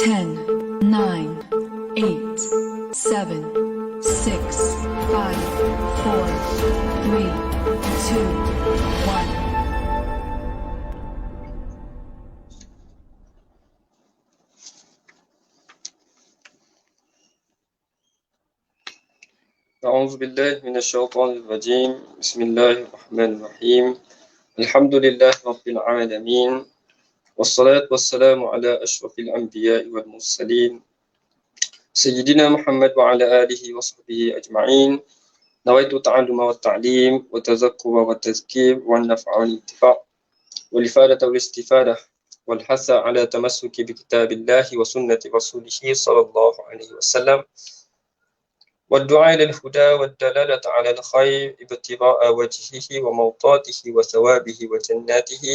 10, 9, 8, 7, 6, 5, 4, 3, 2, 1. أعوذ بالله من الشيطان الرجيم. بسم الله الرحمن الرحيم. الحمد لله رب العالمين، والصلاة والسلام على أشرف الأنبياء والمرسلين سيدنا محمد وعلى آله وصحبه أجمعين. نويت التعلم والتعليم والتذكر والتذكير والنفع والانتفاع والإفادة والاستفادة والحث على تمسك بكتاب الله وسنة رسوله صلى الله عليه وسلم، والدعاء إلى الهدى والدلالة على الخير ابتغاء وجهه وموطاته وثوابه وجناته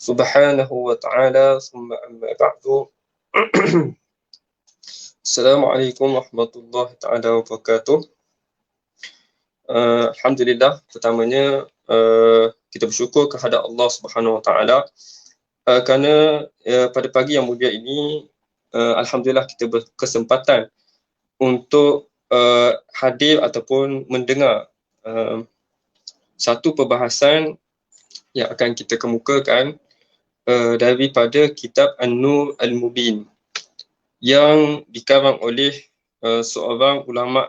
سبحانه وتعالى، ثم أما بعد. Assalamualaikum warahmatullahi taala wabarakatuh. Alhamdulillah, pertamanya kita bersyukur kehadrat Allah Subhanahu wa taala kerana pada pagi yang mulia ini alhamdulillah kita berkesempatan untuk hadir ataupun mendengar satu perbahasan yang akan kita kemukakan daripada kitab An-Nur Al-Mubin yang dikarang oleh seorang ulama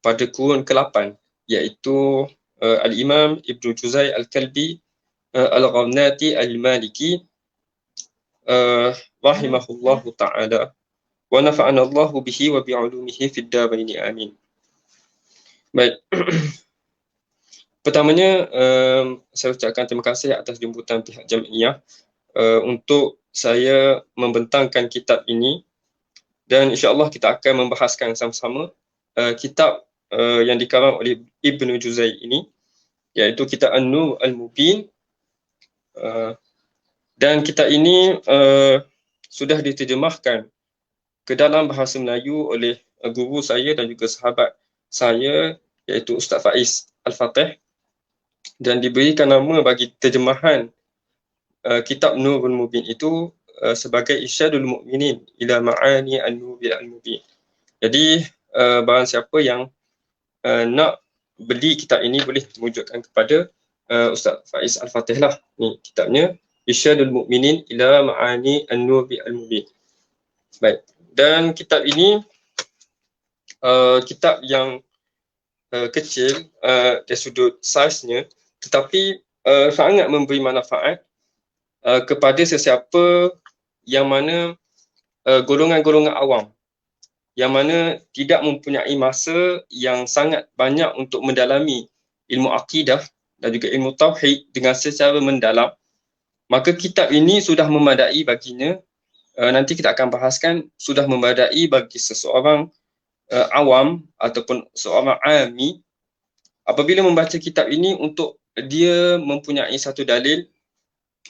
pada kurun ke-8, iaitu Al-Imam Ibn Juzay Al-Kalbi Al-Gharnati Al-Maliki rahimahullahu ta'ala, wa nafa'ana Allahu bihi wa bi'ulumihi fid daraini amin. Baik. Pertamanya saya ucapkan terima kasih atas jemputan pihak Jamiah untuk saya membentangkan kitab ini, dan insya-Allah kita akan membahaskan sama-sama kitab yang dikarang oleh Ibn Juzay ini, iaitu kitab An-Nur Al-Mubin, dan kitab ini sudah diterjemahkan ke dalam bahasa Melayu oleh guru saya dan juga sahabat saya, iaitu Ustaz Faiz Al-Fatih, dan diberikan nama bagi terjemahan kitab Nurul Mubin itu sebagai Irsyadul Mu'minin ila Ma'ani An-Nur Al-Mubin. Jadi barang siapa yang nak beli kitab ini boleh merujukkan kepada Ustaz Faiz Al-Fatih lah. Ni kitabnya, Irsyadul Mu'minin ila Ma'ani An-Nur Al-Mubin. Baik. Dan kitab ini kitab yang kecil dari sudut saiznya, tetapi sangat memberi manfaat kepada sesiapa yang mana golongan-golongan awam, yang mana tidak mempunyai masa yang sangat banyak untuk mendalami ilmu akidah dan juga ilmu tauhid dengan secara mendalam, maka kitab ini sudah memadai baginya. Nanti kita akan bahaskan, sudah memadai bagi seseorang awam ataupun seorang ami apabila membaca kitab ini untuk dia mempunyai satu dalil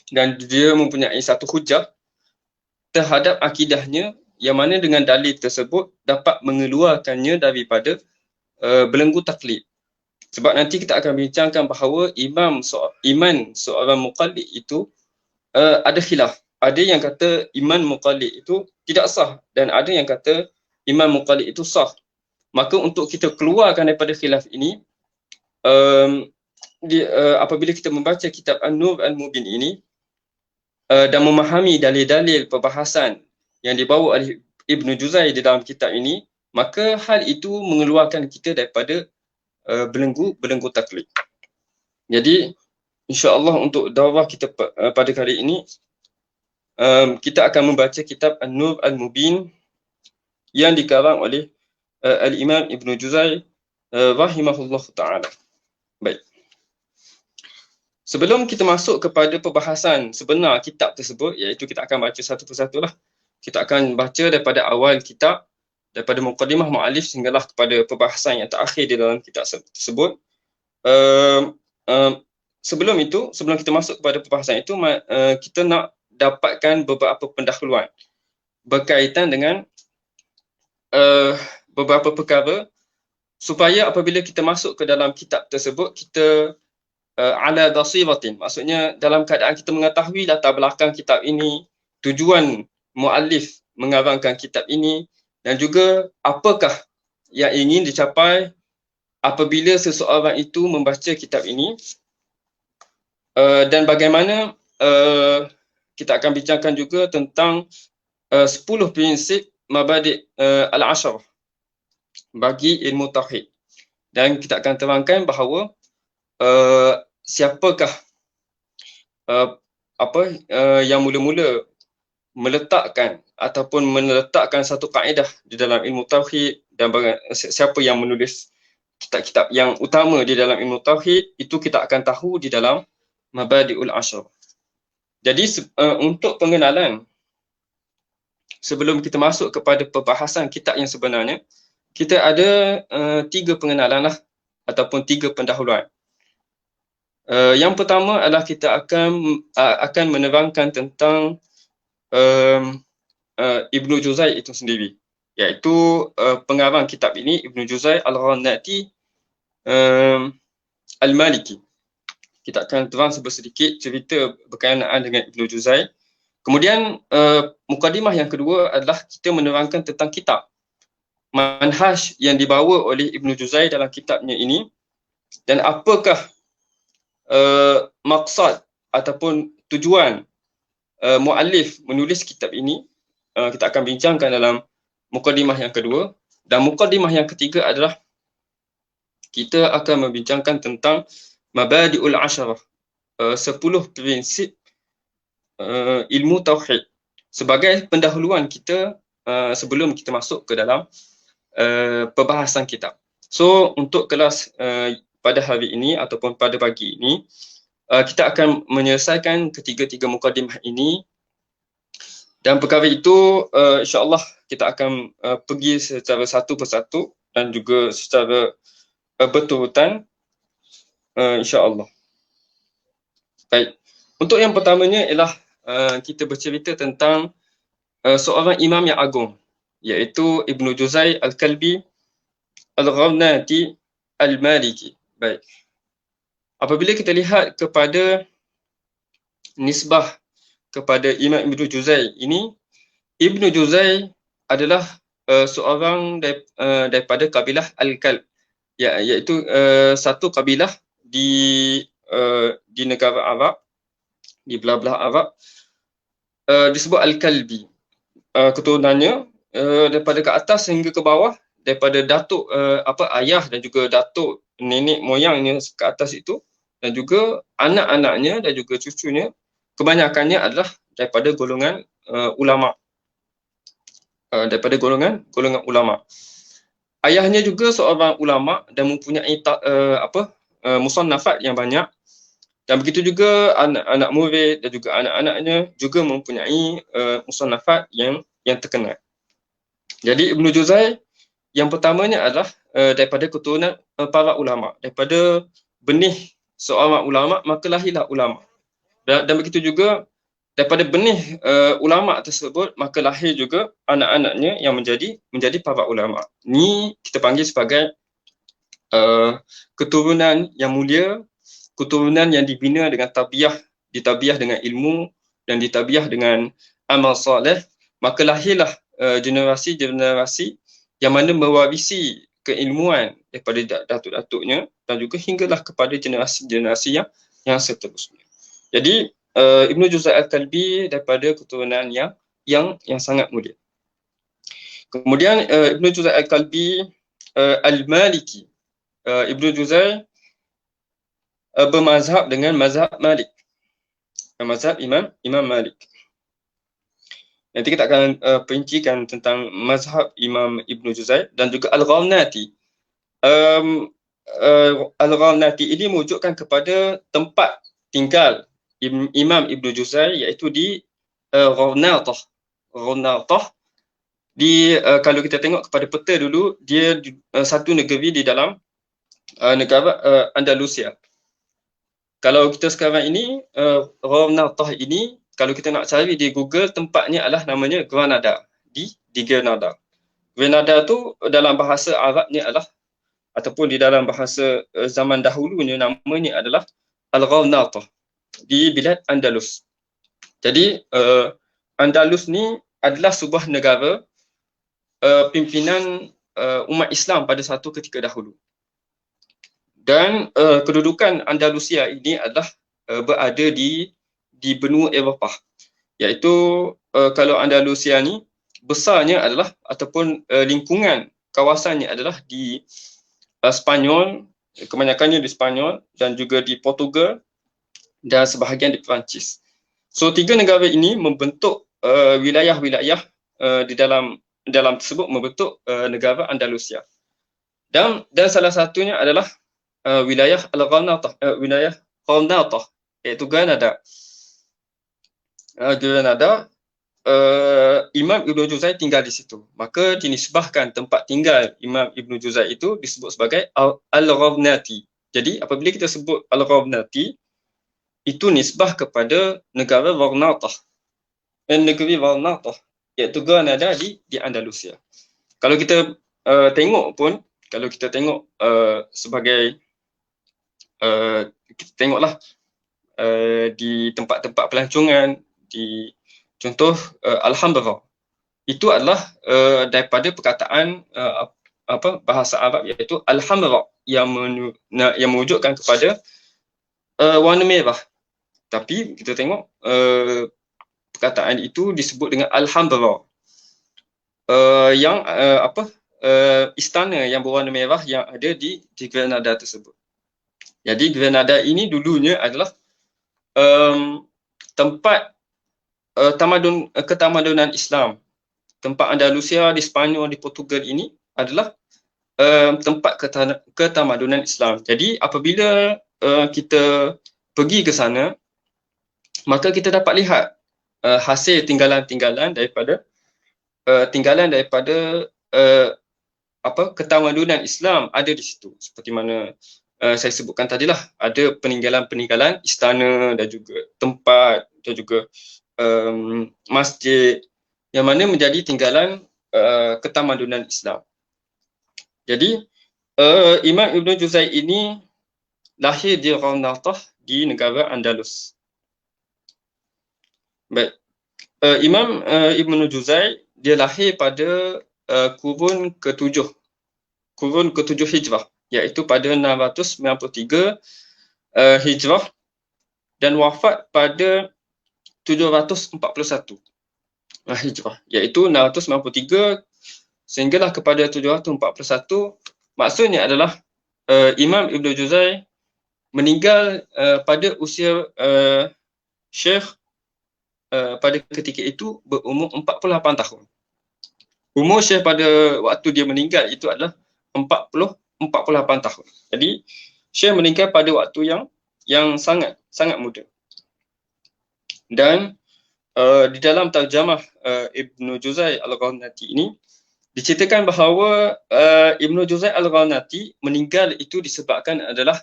dan dia mempunyai satu hujah terhadap akidahnya, yang mana dengan dalil tersebut dapat mengeluarkannya daripada belenggu taklid. Sebab nanti kita akan bincangkan bahawa iman seorang muqallid itu ada khilaf. Ada yang kata iman muqallid itu tidak sah, dan ada yang kata iman muqallid itu sah. Maka untuk kita keluarkan daripada khilaf ini, apabila kita membaca kitab An-Nur Al-Mubin ini dan memahami dalil-dalil perbahasan yang dibawa oleh Ibn Juzay di dalam kitab ini, maka hal itu mengeluarkan kita daripada belenggu taklid. Jadi insya-Allah untuk daurah kita pada kali ini, kita akan membaca kitab An-Nur Al-Mubin yang dikarang oleh Al-Imam Ibn Juzay rahimahullah ta'ala. Baik. Sebelum kita masuk kepada perbahasan sebenar kitab tersebut, iaitu kita akan baca satu persatu lah. Kita akan baca daripada awal kitab, daripada muqaddimah mu'alif sehinggalah kepada perbahasan yang terakhir di dalam kitab tersebut. Sebelum kita masuk kepada perbahasan itu, kita nak dapatkan beberapa pendahuluan berkaitan dengan beberapa perkara, supaya apabila kita masuk ke dalam kitab tersebut, kita ala basiratin, maksudnya dalam keadaan kita mengetahui latar belakang kitab ini, tujuan muallif mengarangkan kitab ini dan juga apakah yang ingin dicapai apabila seseorang itu membaca kitab ini, dan bagaimana kita akan bincangkan juga tentang 10 prinsip mabadi' al-asharah bagi ilmu tauhid. Dan kita akan terangkan bahawa siapakah yang mula-mula meletakkan ataupun meletakkan satu kaedah di dalam ilmu tauhid, dan siapa yang menulis kitab-kitab yang utama di dalam ilmu tauhid, itu kita akan tahu di dalam Mabadi'ul Asharah. Jadi untuk pengenalan, sebelum kita masuk kepada perbahasan kitab yang sebenarnya, kita ada 3 pengenalan lah, ataupun 3 pendahuluan. Yang pertama adalah kita akan menerangkan tentang Ibnu Juzai itu sendiri, iaitu pengarang kitab ini, Ibnu Juzai Al-Gharnati Al-Maliki. Kita akan terang sedikit cerita berkenaan dengan Ibnu Juzai. Kemudian mukadimah yang kedua adalah kita menerangkan tentang kitab, manhaj yang dibawa oleh Ibnu Juzai dalam kitabnya ini, dan apakah maksud ataupun tujuan muallif menulis kitab ini. Kita akan bincangkan dalam mukadimah yang kedua. Dan mukadimah yang ketiga adalah kita akan membincangkan tentang Mabadi'ul Asharah, 10 prinsip ilmu tauhid, sebagai pendahuluan kita sebelum kita masuk ke dalam perbahasan kitab. So untuk kelas pada hari ini ataupun pada pagi ini, kita akan menyelesaikan ketiga-tiga mukadimah ini, dan perkara itu insya-Allah kita akan pergi secara satu persatu dan juga secara berturutan, insya-Allah. Baik. Untuk yang pertamanya ialah kita bercerita tentang seorang imam yang agung, iaitu Ibnu Juzai Al-Kalbi Al-Gharnati Al-Maliki. Baik. Apabila kita lihat kepada nisbah kepada Imam Ibnu Juzai ini, Ibnu Juzai adalah seorang daripada kabilah Al-Kalb, iaitu satu kabilah di negara Arab, di belah-belah Arab, disebut Al-Kalbi. Keturunannya daripada ke atas hingga ke bawah, daripada datuk ayah dan juga datuk nenek moyangnya ke atas itu, dan juga anak-anaknya dan juga cucunya, kebanyakannya adalah daripada golongan ulama. Daripada golongan ulama. Ayahnya juga seorang ulama dan mempunyai musannafat yang banyak. Dan begitu juga anak-anak murid dan juga anak-anaknya juga mempunyai musannafat yang terkenal. Jadi Ibnu Juzai yang pertamanya adalah daripada keturunan para ulama. Daripada benih seorang ulama, maka lahirlah ulama. Dan begitu juga daripada benih ulama tersebut, maka lahir juga anak-anaknya yang menjadi para ulama. Ini kita panggil sebagai keturunan yang mulia, keturunan yang dibina dengan tabiah, ditabiah dengan ilmu dan ditabiah dengan amal soleh. Maka lahirlah generasi-generasi yang mana mewarisi keilmuan daripada datuk-datuknya, dan juga hinggalah kepada generasi-generasi yang seterusnya. Jadi Ibnu Juzai Al-Kalbi daripada keturunan yang sangat mulia. Kemudian Ibnu Juzai Al-Kalbi Al-Maliki. Ibnu Juzai bermazhab dengan mazhab Malik. Mazhab Imam Malik. Nanti kita akan perincikan tentang mazhab Imam Ibnu Juzai dan juga Al-Gharnati. Al-Gharnati ini menunjukkan kepada tempat tinggal Imam Ibnu Juzai, iaitu di Gharnatah. Kalau kita tengok kepada peta dulu, dia satu negeri di dalam negara Andalusia. Kalau kita sekarang ini, Gharnatah ini, kalau kita nak cari di Google, tempatnya adalah namanya Granada, di Granada. Granada tu dalam bahasa Arabnya adalah, ataupun di dalam bahasa zaman dahulunya, namanya adalah Al-Gharnatah di Bilad Andalus. Jadi Andalus ni adalah sebuah negara pimpinan umat Islam pada satu ketika dahulu. Dan kedudukan Andalusia ini adalah berada di benua Eropah. Iaitu kalau Andalusia ni besarnya adalah ataupun lingkungan kawasannya adalah di Spanyol, kebanyakannya di Spanyol dan juga di Portugal dan sebahagian di Perancis. So tiga negara ini membentuk wilayah-wilayah di dalam tersebut membentuk negara Andalusia. Dan salah satunya adalah wilayah Al-Granatah, wilayah Granatah, iaitu Granada. Granada, Imam Ibn Juzai tinggal di situ. Maka dinisbahkan tempat tinggal Imam Ibn Juzai itu disebut sebagai Al-Ghabnati. Jadi apabila kita sebut Al-Ghabnati, itu nisbah kepada negara Granatah. Negeri Granatah, iaitu Granada di Andalusia. Kalau kita tengok pun, kalau kita tengok sebagai kita tengoklah di tempat-tempat pelancongan, di contoh Alhambra, itu adalah daripada perkataan bahasa Arab, iaitu Alhamra, yang menunjukkan kepada warna merah. Tapi kita tengok perkataan itu disebut dengan Alhambra, yang istana yang berwarna merah yang ada di Granada tersebut. Jadi Granada ini dulunya adalah tempat ketamadunan Islam. Tempat Andalusia di Spanyol, di Portugal ini adalah tempat ketamadunan Islam. Jadi apabila kita pergi ke sana, maka kita dapat lihat hasil tinggalan-tinggalan daripada ketamadunan Islam ada di situ. Seperti mana saya sebutkan tadilah, ada peninggalan-peninggalan istana dan juga tempat dan juga masjid yang mana menjadi tinggalan ketamadunan Islam. Jadi Imam Ibn Juzai ini lahir di Granada di negara Andalus. Baik. Imam Ibn Juzai dia lahir pada kurun ke-7 Hijrah, iaitu pada 693 Hijrah, dan wafat pada 741 Hijrah, iaitu 693 sehinggalah kepada 741. Maksudnya adalah Imam Ibn Juzai meninggal pada usia Syekh pada ketika itu berumur 48 tahun. Umur Syekh pada waktu dia meninggal itu adalah 48 tahun. Jadi Syekh meninggal pada waktu yang sangat muda. Dan di dalam tarjamah Ibn Juzai Al-Granati ini diceritakan bahawa Ibn Juzai Al-Granati meninggal itu disebabkan adalah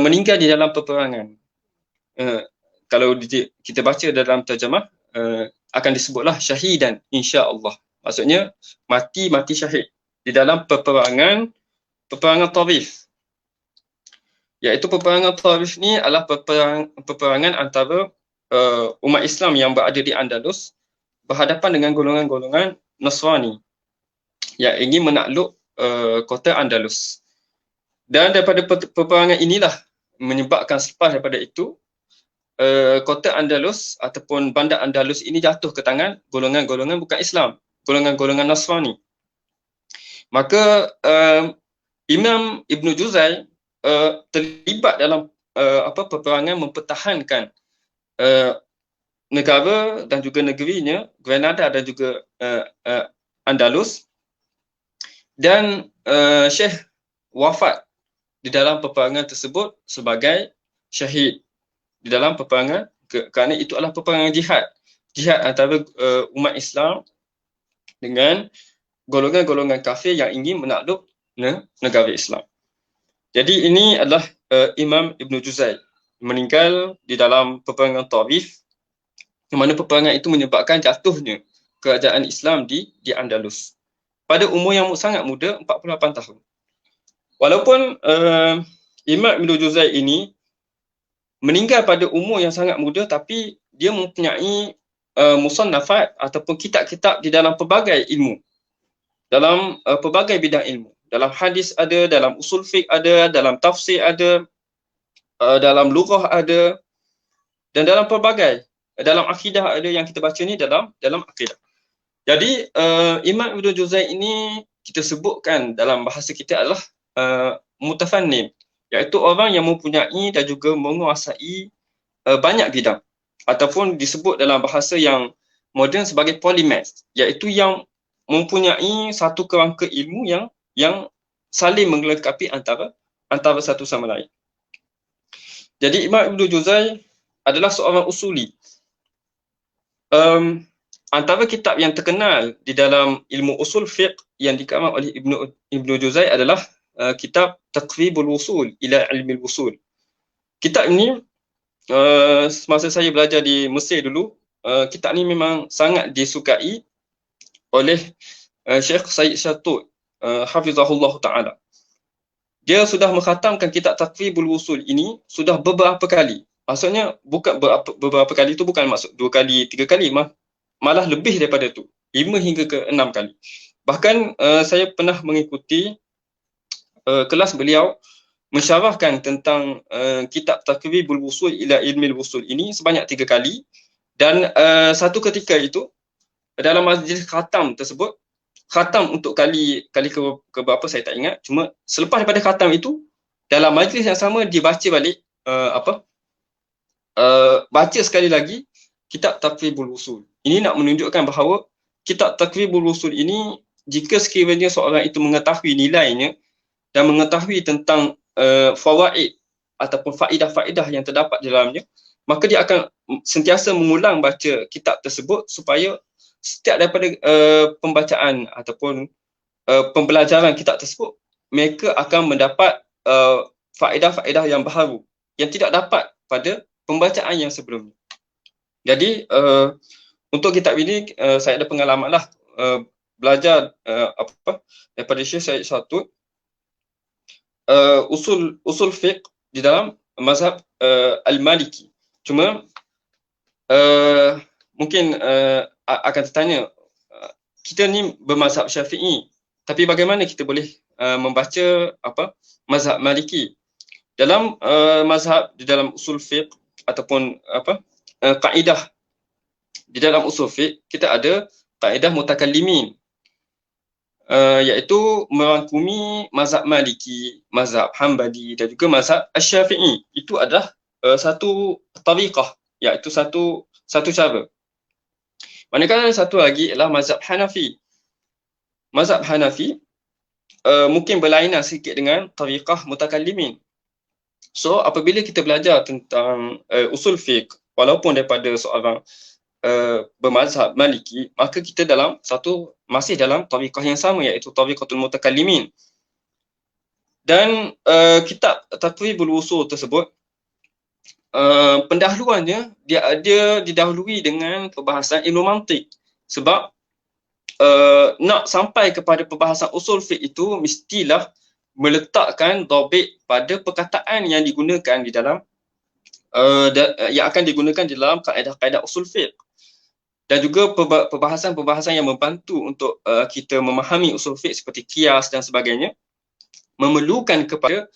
meninggal di dalam peperangan. Kalau kita baca dalam tarjamah akan disebutlah syahidan insya-Allah. Maksudnya mati syahid di dalam peperangan Tarif. Iaitu peperangan Tarif ni adalah peperangan antara umat Islam yang berada di Andalus berhadapan dengan golongan-golongan Nasrani yang ingin menakluk kota Andalus. Dan daripada peperangan inilah menyebabkan selepas daripada itu kota Andalus ataupun bandar Andalus ini jatuh ke tangan golongan-golongan bukan Islam, golongan-golongan Nasrani. Maka Imam Ibn Juzai terlibat dalam peperangan mempertahankan negara dan juga negerinya, Granada dan juga Andalus, dan Syekh wafat di dalam peperangan tersebut sebagai syahid di dalam peperangan, kerana itu adalah peperangan jihad antara umat Islam dengan golongan-golongan kafir yang ingin menakluk negara Islam. Jadi ini adalah Imam Ibn Juzai meninggal di dalam peperangan Tarif, di mana peperangan itu menyebabkan jatuhnya kerajaan Islam di Andalus pada umur yang sangat muda, 48 tahun. Walaupun Imam Ibn Juzai ini meninggal pada umur yang sangat muda, tapi dia mempunyai musannafat ataupun kitab-kitab di dalam pelbagai ilmu, dalam pelbagai bidang ilmu. Dalam hadis ada, dalam usul fiqh ada, dalam tafsir ada, dalam lughah ada, dan dalam pelbagai, dalam akidah ada. Yang kita baca ni dalam akidah. Jadi Imam Ibn Juzai ini kita sebutkan dalam bahasa kita adalah mutafannim, iaitu orang yang mempunyai dan juga menguasai banyak bidang, ataupun disebut dalam bahasa yang moden sebagai polymath, iaitu yang mempunyai satu kerangka ilmu yang saling melengkapi antara satu sama lain. Jadi Imam Ibn Juzai adalah seorang usuli. Antara kitab yang terkenal di dalam ilmu usul fiqh yang dikarang oleh Ibn Juzai adalah kitab Taqribul Wusul ila Ilmil Wusul. Kitab ini semasa saya belajar di Mesir dulu, kitab ini memang sangat disukai oleh Syekh Said Syatut, hafizahullah ta'ala. Dia sudah mengkhatamkan kitab Taqribul Wusul ini sudah beberapa kali. Maksudnya bukan beberapa kali itu bukan maksud 2 kali, 3 kali, malah lebih daripada itu, 5 hingga ke 6 kali. Bahkan saya pernah mengikuti kelas beliau mensyarahkan tentang kitab Taqribul Wusul ila Ilmil Wusul ini sebanyak 3 kali. Dan satu ketika itu dalam majlis khatam tersebut, khatam untuk kali ke berapa saya tak ingat, cuma selepas daripada khatam itu dalam majlis yang sama dibaca balik baca sekali lagi kitab Taqribul Wusul. Ini nak menunjukkan bahawa kitab Taqribul Wusul ini, jika sekiranya seorang itu mengetahui nilainya dan mengetahui tentang fawaid ataupun faedah-faedah yang terdapat di dalamnya, maka dia akan sentiasa mengulang baca kitab tersebut supaya setiap daripada pembacaan ataupun pembelajaran kitab tersebut, mereka akan mendapat faedah-faedah yang baru yang tidak dapat pada pembacaan yang sebelumnya. Jadi untuk kitab ini saya ada pengalaman lah belajar daripada Syekh Said Syatut, usul fiqh di dalam mazhab Al-Maliki. Cuma mungkin akan tertanya, kita ni bermazhab Syafi'i, tapi bagaimana kita boleh membaca mazhab Maliki? Dalam mazhab, di dalam usul fiqh ataupun kaedah di dalam usul fiqh, kita ada kaedah mutakallimin, iaitu merangkumi mazhab Maliki, mazhab Hanbali dan juga mazhab Asy-Syafi'i. Itu adalah satu tariqah, iaitu satu cara. Manakala satu lagi adalah mazhab Hanafi. Mazhab Hanafi mungkin berlainan sedikit dengan tariqah mutakallimin. So apabila kita belajar tentang usul fiqh, walaupun daripada seorang bermazhab Maliki, maka kita masih dalam tariqah yang sama, iaitu tariqatul mutakallimin. Dan kitab Taqribul Wusul tersebut, pendahuluannya dia ada didahului dengan perbahasan ilmu mantik. Sebab nak sampai kepada perbahasan usul fiqh itu mestilah meletakkan dhabit pada perkataan yang digunakan di dalam yang akan digunakan di dalam kaedah-kaedah usul fiqh, dan juga perbahasan-perbahasan yang membantu untuk kita memahami usul fiqh seperti qiyas dan sebagainya, memerlukan kepada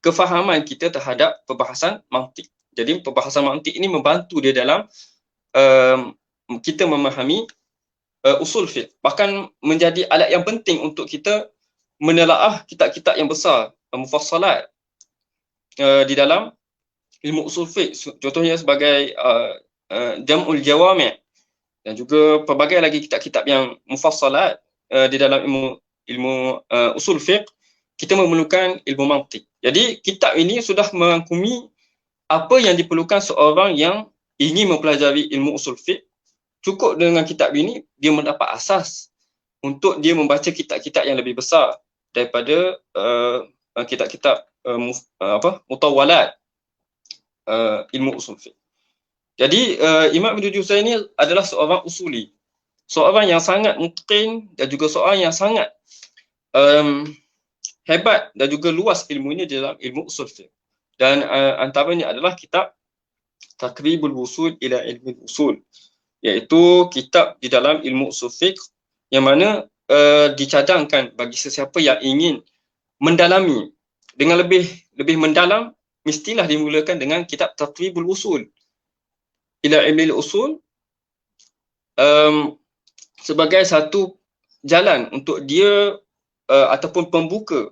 kefahaman kita terhadap perbahasan mantik. Jadi perbahasan mantik ini membantu dia dalam kita memahami usul fiqh. Bahkan menjadi alat yang penting untuk kita menelaah kitab-kitab yang besar, mufassalat di dalam ilmu usul fiqh. Contohnya sebagai Jam'ul Jawami' dan juga pelbagai lagi kitab-kitab yang mufassalat di dalam ilmu usul fiqh. Kita memerlukan ilmu mantik. Jadi kitab ini sudah merangkumi apa yang diperlukan seorang yang ingin mempelajari ilmu usul fiqh. Cukup dengan kitab ini dia mendapat asas untuk dia membaca kitab-kitab yang lebih besar daripada kitab-kitab mutawwalat ilmu usul fiqh. Jadi Imam Ibn Juzai ini adalah seorang usuli, seorang yang sangat mutqin dan juga seorang yang sangat hebat dan juga luas ilmunya dalam ilmu usul fiqh. Dan antaranya adalah kitab Taqribul Wusul ila Ilmi Usul, iaitu kitab di dalam ilmu usul fiqh yang mana dicadangkan bagi sesiapa yang ingin mendalami dengan lebih mendalam, mestilah dimulakan dengan kitab Taqribul Wusul ila Ilmi Usul sebagai satu jalan untuk dia ataupun pembuka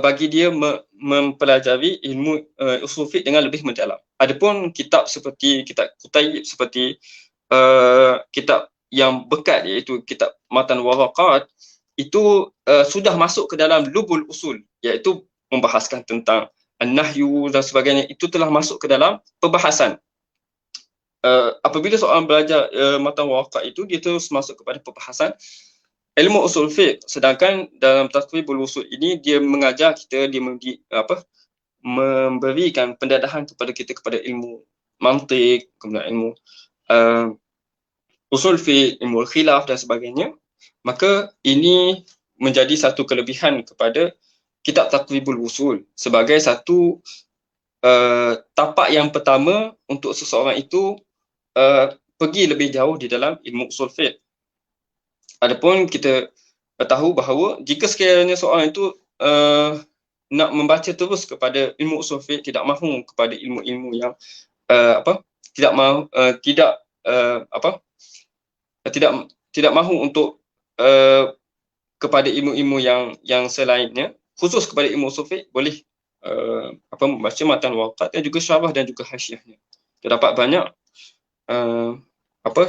bagi dia mempelajari ilmu usul fiqh dengan lebih mendalam. Adapun kitab seperti kitab Kutaib, seperti kitab yang bekat iaitu kitab Matan Waraqat, itu sudah masuk ke dalam lubul usul, iaitu membahaskan tentang an-nahyu dan sebagainya. Itu telah masuk ke dalam perbahasan. Apabila seorang belajar Matan Waraqat itu, dia terus masuk kepada perbahasan ilmu usul fiqh. Sedangkan dalam Taqribul Wusul ini dia mengajar kita, dia memberikan pendadahan kepada kita kepada ilmu mantik, kemudian ilmu usul fiqh, ilmu khilaf dan sebagainya. Maka ini menjadi satu kelebihan kepada kitab Taqribul Wusul sebagai satu tapak yang pertama untuk seseorang itu pergi lebih jauh di dalam ilmu usul fiqh. Adapun kita tahu bahawa jika sekiranya seorang itu nak membaca terus kepada ilmu usul fiqh, tidak mahu kepada ilmu-ilmu yang tidak mahu untuk kepada ilmu-ilmu yang selainnya, khusus kepada ilmu usul fiqh, boleh membaca Matan Waraqat dan juga syarah dan juga hasyiahnya. Terdapat banyak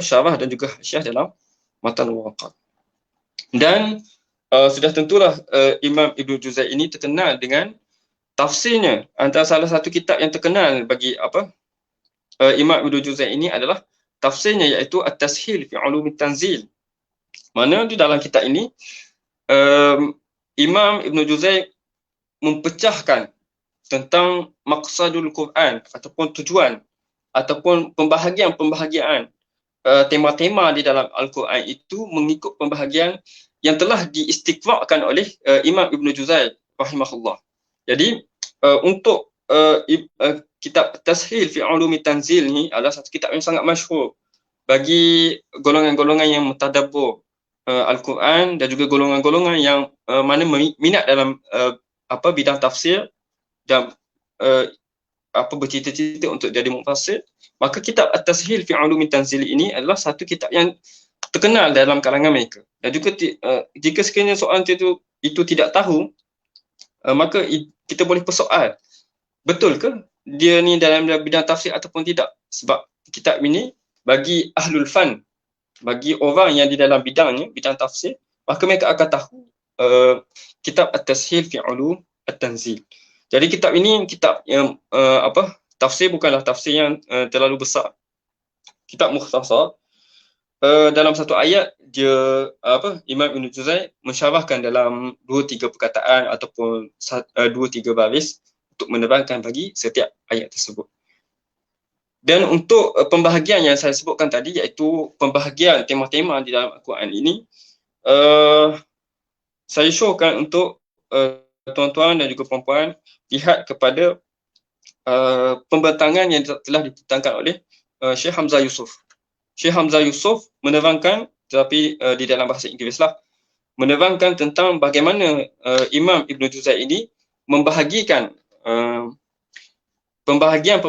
syarah dan juga hasyiah dalam Matan Waraqat. Dan sudah tentulah Imam Ibn Juzai ini terkenal dengan tafsirnya. Antara salah satu kitab yang terkenal bagi Imam Ibn Juzai ini adalah tafsirnya, iaitu At-Tashil fi Ulumit Tanzil. Mana di dalam kitab ini Imam Ibn Juzai mempecahkan tentang maqsadul Quran ataupun tujuan ataupun pembahagian tema-tema di dalam Al-Quran itu mengikut pembahagian yang telah diistiqra'kan oleh Imam Ibn Juzai rahimahullah. Jadi untuk kitab Tashil fi Ulumit Tanzil ni adalah satu kitab yang sangat masyhur bagi golongan-golongan yang mentadabbur Al-Quran dan juga golongan-golongan yang mana minat dalam bidang tafsir dan bercita-cita untuk jadi mufassir. Maka kitab At-Tashil fi Ulumit Tanzil ini adalah satu kitab yang terkenal dalam kalangan mereka. Dan juga jika sekiranya soalan itu tidak tahu, maka kita boleh persoal, betul ke dia ni dalam bidang tafsir ataupun tidak? Sebab kitab ini bagi ahlul fan, bagi orang yang di dalam bidang tafsir, maka mereka akan tahu kitab At-Tashil fi Ulum At-Tanzil. Jadi kitab ini kitab yang tafsir bukanlah tafsir yang terlalu besar. Kitab mukhtasar. Dalam satu ayat dia Imam Ibn Juzai mensyarahkan dalam 2-3 perkataan ataupun 2-3 baris untuk menerangkan bagi setiap ayat tersebut. Dan untuk pembahagian yang saya sebutkan tadi, iaitu pembahagian tema-tema di dalam Al-Quran ini, saya showkan untuk tuan-tuan dan juga perempuan lihat kepada pembentangan yang telah dibentangkan oleh Syekh Hamzah Yusof. Syekh Hamzah Yusof menerangkan, tetapi di dalam bahasa Inggerislah, menerangkan tentang bagaimana Imam Ibn Juzai ini membahagikan pembahagian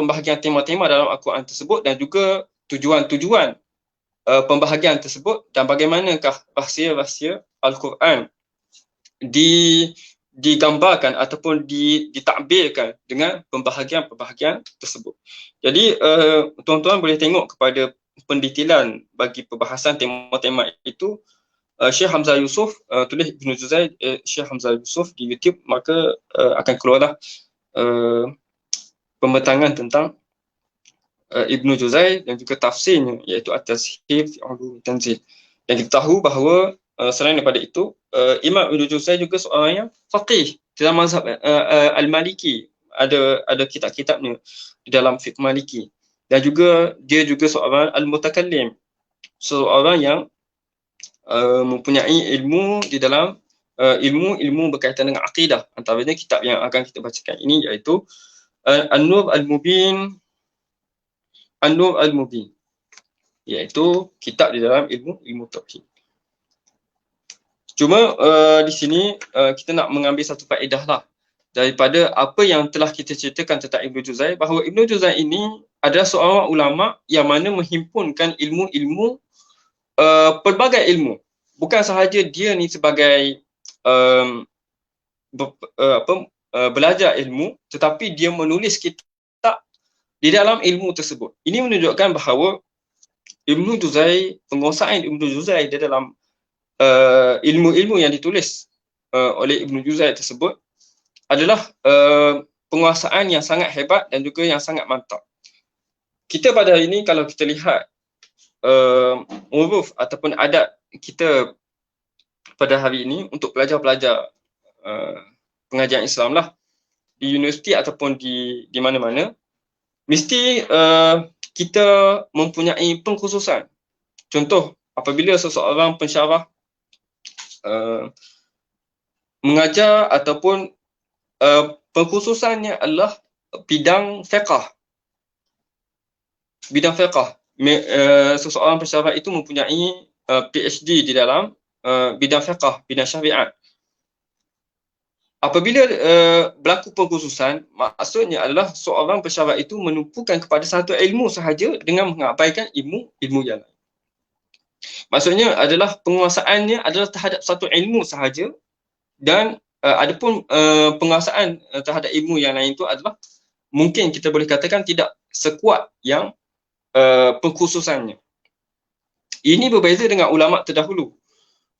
tema-tema dalam Al-Quran tersebut dan juga tujuan-tujuan pembahagian tersebut, dan bagaimanakah rahsia-rahsia Al-Quran digambarkan ataupun ditakbirkan dengan pembahagian-pembahagian tersebut. Jadi tuan-tuan boleh tengok kepada pendetailan bagi perbahasan tema-tema itu. Syekh Hamzah Yusof, tulis Ibn Juzai Syekh Hamzah Yusof di YouTube, maka akan keluarlah pembentangan tentang Ibn Juzai dan juga tafsirnya, iaitu At-Tashil fi Ulum Tanzil. Dan kita tahu bahawa selain daripada itu, Imam Ibn Juzai juga seorang yang faqih dalam mazhab Al-Maliki. Ada kitab-kitabnya di dalam fiqh Maliki. Dan juga dia juga seorang Al-Mutakallim, seorang yang mempunyai ilmu di dalam ilmu berkaitan dengan akidah. Antaranya kitab yang akan kita bacakan ini, iaitu An-Nur Al-Mubin An-Nur Al-Mubin, iaitu kitab di dalam ilmu tauhid. Cuma di sini kita nak mengambil satu faedah lah daripada apa yang telah kita ceritakan tentang Ibnu Juzai, bahawa Ibnu Juzai ini adalah seorang ulama yang mana menghimpunkan ilmu-ilmu, pelbagai ilmu. Bukan sahaja dia ni sebagai belajar ilmu, tetapi dia menulis kitab di dalam ilmu tersebut. Ini menunjukkan bahawa Ibnu Juzai, penguasaan Ibnu Juzai di dalam ilmu-ilmu yang ditulis oleh Ibnu Juzai tersebut adalah penguasaan yang sangat hebat dan juga yang sangat mantap. Kita pada hari ini kalau kita lihat uruf ataupun adat kita pada hari ini untuk pelajar-pelajar pengajian Islam lah, di universiti ataupun di mana-mana, mesti kita mempunyai pengkhususan. Contoh, apabila seseorang pensyarah mengajar ataupun pengkhususannya adalah bidang fiqh. Bidang fiqh. Seseorang pensyarah itu mempunyai PhD di dalam bidang fiqh, bidang syariat. Apabila berlaku pengkhususan, maksudnya adalah seorang pensyarah itu menumpukan kepada satu ilmu sahaja dengan mengabaikan ilmu yang lain. Maksudnya adalah penguasaannya adalah terhadap satu ilmu sahaja, dan adapun penguasaan terhadap ilmu yang lain itu adalah mungkin kita boleh katakan tidak sekuat yang pengkhususannya. Ini berbeza dengan ulama terdahulu.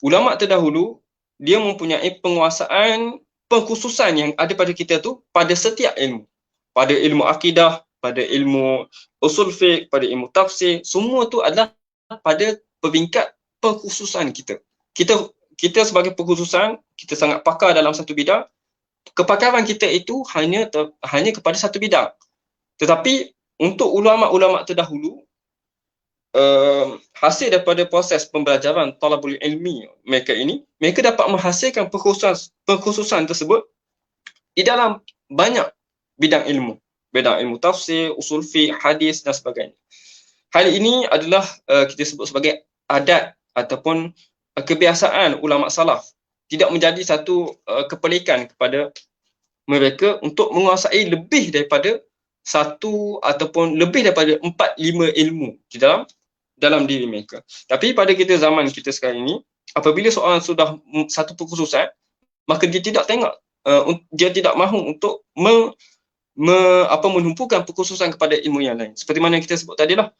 Ulama terdahulu dia mempunyai penguasaan, pengkhususan yang ada pada kita tu pada setiap ilmu. Pada ilmu akidah, pada ilmu usul fiqh, pada ilmu tafsir, semua tu adalah pada peringkat pengkhususan kita. Kita sebagai pengkhususan, kita sangat pakar dalam satu bidang. Kepakaran kita itu hanya kepada satu bidang. Tetapi untuk ulama-ulama terdahulu, hasil daripada proses pembelajaran talabul ilmi mereka dapat menghasilkan pengkhususan tersebut di dalam banyak bidang ilmu. Bidang ilmu tafsir, usul fiqh, hadis dan sebagainya. Hal ini adalah kita sebut sebagai adat ataupun kebiasaan ulama salaf. Tidak menjadi satu kepelikan kepada mereka untuk menguasai lebih daripada satu ataupun lebih daripada 4-5 ilmu di dalam diri mereka. Tapi pada zaman kita sekarang ini, apabila seorang sudah satu pengkhususan, maka dia tidak dia tidak mahu untuk menumpukan pengkhususan kepada ilmu yang lain. Seperti mana kita sebut tadi lah,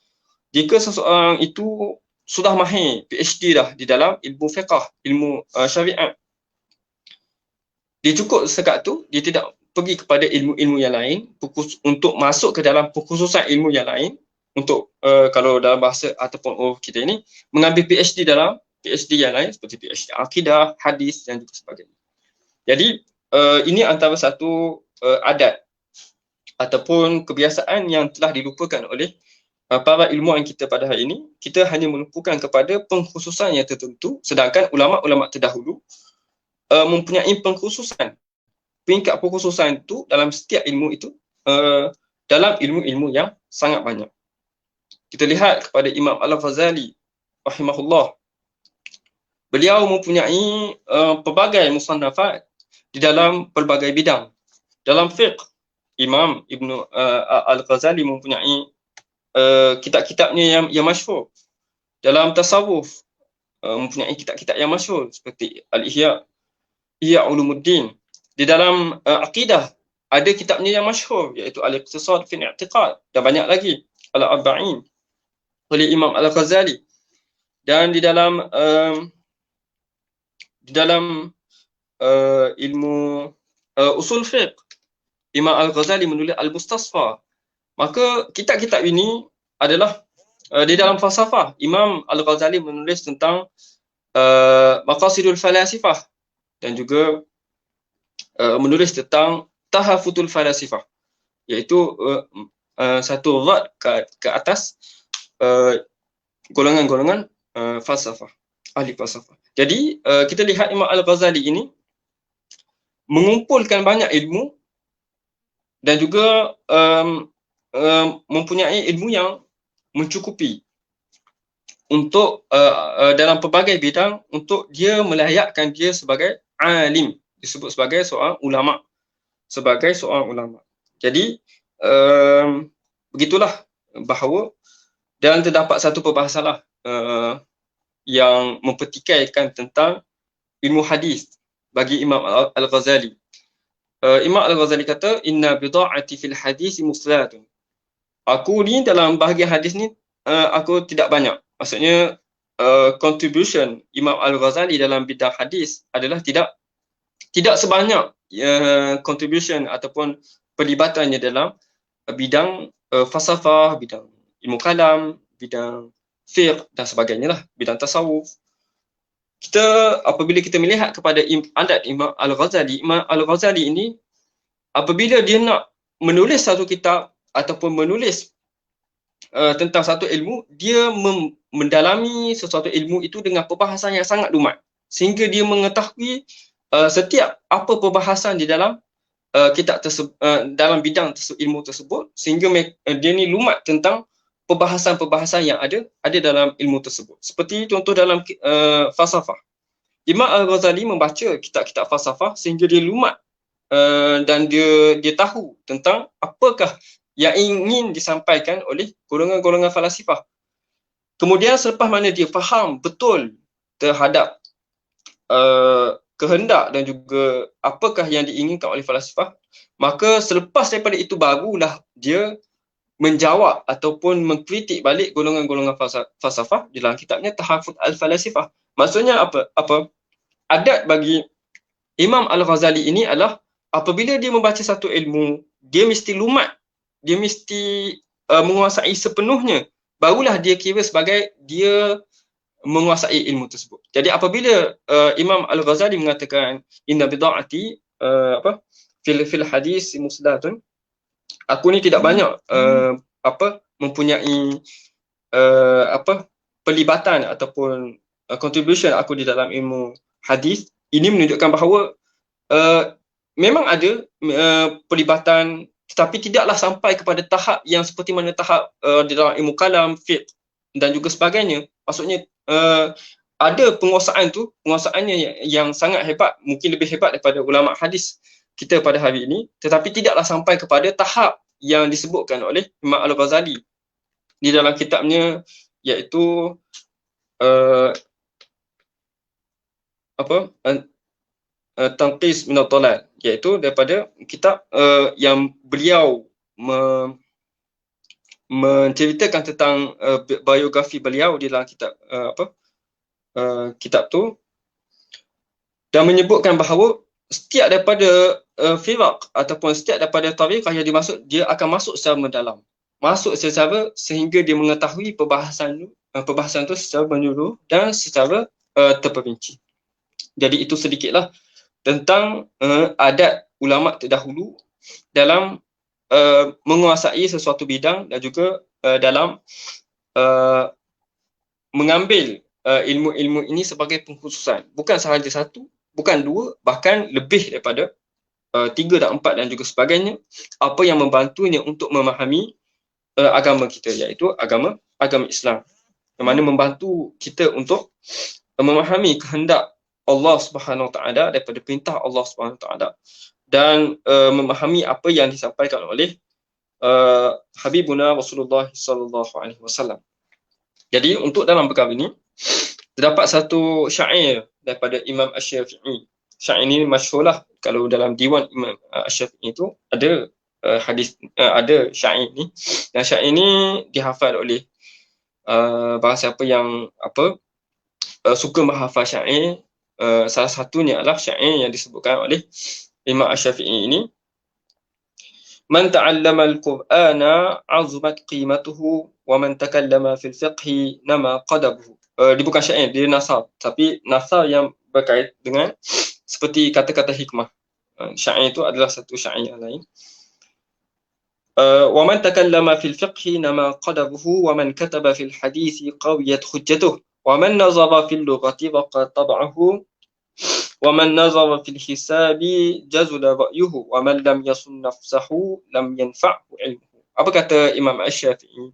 jika seseorang itu sudah mahir PhD dah di dalam ilmu fiqh, ilmu syariat, dia cukup sekat tu, dia tidak pergi kepada ilmu-ilmu yang lain untuk masuk ke dalam pengkhususan ilmu yang lain, untuk kalau dalam bahasa ataupun kita ini mengambil PhD dalam PhD yang lain seperti PhD akidah, hadis dan juga sebagainya. Jadi ini antara satu adat ataupun kebiasaan yang telah dilupakan oleh para ilmuwan kita pada hari ini. Kita hanya menumpukan kepada pengkhususan yang tertentu, sedangkan ulama-ulama terdahulu mempunyai pengkhususan. Peringkat pengkhususan itu dalam setiap ilmu itu dalam ilmu-ilmu yang sangat banyak. Kita lihat kepada Imam Al-Ghazali rahimahullah. Beliau mempunyai pelbagai musannafat di dalam pelbagai bidang. Dalam fiqh, Imam Ibnu Al-Ghazali mempunyai kitab-kitabnya yang masyhur. Dalam tasawuf, mempunyai kitab-kitab yang masyhur seperti Al-Ihya, Ihya Ulumuddin. Di dalam akidah, ada kitabnya yang masyhur iaitu Al-Iqtisad fi I'tiqad, dan banyak lagi, Al-Arba'in oleh Imam Al-Ghazali. Dan di dalam ilmu usul fiqh, Imam Al-Ghazali menulis Al-Mustasfa. Maka kitab-kitab ini adalah di dalam falsafah. Imam Al-Ghazali menulis tentang Maqasidul Falasifah dan juga menulis tentang Tahafutul Falasifah, iaitu satu rad ke atas golongan-golongan falsafah, ahli falsafah. Jadi kita lihat Imam Al-Ghazali ini mengumpulkan banyak ilmu dan juga mempunyai ilmu yang mencukupi untuk dalam pelbagai bidang untuk dia melayakkan dia sebagai alim, disebut sebagai seorang ulama, Jadi begitulah bahawa dan terdapat satu perbahasan lah yang mempertikaikan tentang ilmu hadis bagi Imam Al-Ghazali. Imam Al-Ghazali kata, inna bida'ati fil hadis muslatun. Aku ni dalam bahagian hadis ni aku tidak banyak. Maksudnya contribution Imam Al-Ghazali dalam bidang hadis adalah tidak sebanyak contribution ataupun perlibatannya dalam bidang falsafah, bidang ilmu kalam, bidang fiqh dan sebagainya lah, bidang tasawuf. Apabila kita melihat kepada adat Imam Al-Ghazali ini, apabila dia nak menulis satu kitab ataupun menulis tentang satu ilmu, dia mendalami sesuatu ilmu itu dengan perbahasan yang sangat lumat, sehingga dia mengetahui setiap apa perbahasan di dalam kitab tersebut, dalam bidang ilmu tersebut, sehingga dia ni lumat tentang perbahasan-perbahasan yang ada dalam ilmu tersebut. Seperti contoh dalam falsafah. Imam Al-Ghazali membaca kitab-kitab falsafah sehingga dia lumat dan dia tahu tentang apakah yang ingin disampaikan oleh golongan-golongan falsafah. Kemudian selepas mana dia faham betul terhadap kehendak dan juga apakah yang diinginkan oleh falsafah, maka selepas daripada itu barulah dia menjawab ataupun mengkritik balik golongan-golongan falsafah di dalam kitabnya Tahafut Al-Falasifah. Maksudnya apa? Adat bagi Imam Al-Ghazali ini adalah apabila dia membaca satu ilmu, dia mesti lumat, dia mesti menguasai sepenuhnya, barulah dia kira sebagai dia menguasai ilmu tersebut. Jadi apabila Imam Al-Ghazali mengatakan inna bida'ati fil hadis musdatun, aku ni tidak banyak mempunyai pelibatan ataupun contribution aku di dalam ilmu hadis. Ini menunjukkan bahawa memang ada pelibatan, tetapi tidaklah sampai kepada tahap yang seperti mana tahap di dalam ilmu kalam, fiqh dan juga sebagainya. Maksudnya ada penguasaannya yang sangat hebat, mungkin lebih hebat daripada ulama hadis kita pada hari ini, tetapi tidaklah sampai kepada tahap yang disebutkan oleh Imam Al-Ghazali di dalam kitabnya, iaitu Tanqis min ad-Dalal, iaitu daripada kitab yang beliau menceritakan tentang biografi beliau di dalam kitab kitab tu, dan menyebutkan bahawa setiap daripada firaq ataupun setiap daripada tariqah yang dimaksud, dia akan masuk secara mendalam, masuk secara sehingga dia mengetahui perbahasan tu secara menyeluruh dan secara terperinci. Jadi itu sedikitlah tentang adat ulama terdahulu dalam menguasai sesuatu bidang dan juga dalam mengambil ilmu-ilmu ini sebagai pengkhususan. Bukan sahaja satu, bukan dua, bahkan lebih daripada 3 dan 4 dan juga sebagainya. Apa yang membantunya untuk memahami agama kita, iaitu agama Islam, yang mana membantu kita untuk memahami kehendak Allah Subhanahu Wa Taala daripada perintah Allah Subhanahu Wa Taala, dan memahami apa yang disampaikan oleh Habibuna Rasulullah sallallahu alaihi wasallam. Jadi untuk dalam perkara ini terdapat satu syair daripada Imam Asy-Syafi'i. Syair ini masyhurlah, kalau dalam diwan Imam Asy-Syafi'i itu ada ada syair ini, dan syair ini dihafal oleh barang siapa yang suka menghafal syair. Salah satunya adalah syair yang disebutkan oleh Imam Asy-Syafi'i ini, man ta'allama al-Qur'ana 'azumat qimatuhu wa man takallama fil fiqhi nama qadabuhu. Dia bukan syair, dia nasar, tapi nasar yang berkait dengan seperti kata-kata hikmah. Syair itu adalah satu syair yang lain. Wa man takallama fil fiqhi nama qadabuhu wa man kataba fil hadisi qawiyat hujjatuhu wa man nazara fil lughati waqa tab'ahu wa man nazara fil hisabi jazula ra'yuhu wa man lam yasun nafsahu lam yanfa'hu ilmuhu. Apa kata Imam Asy-Syafi'i?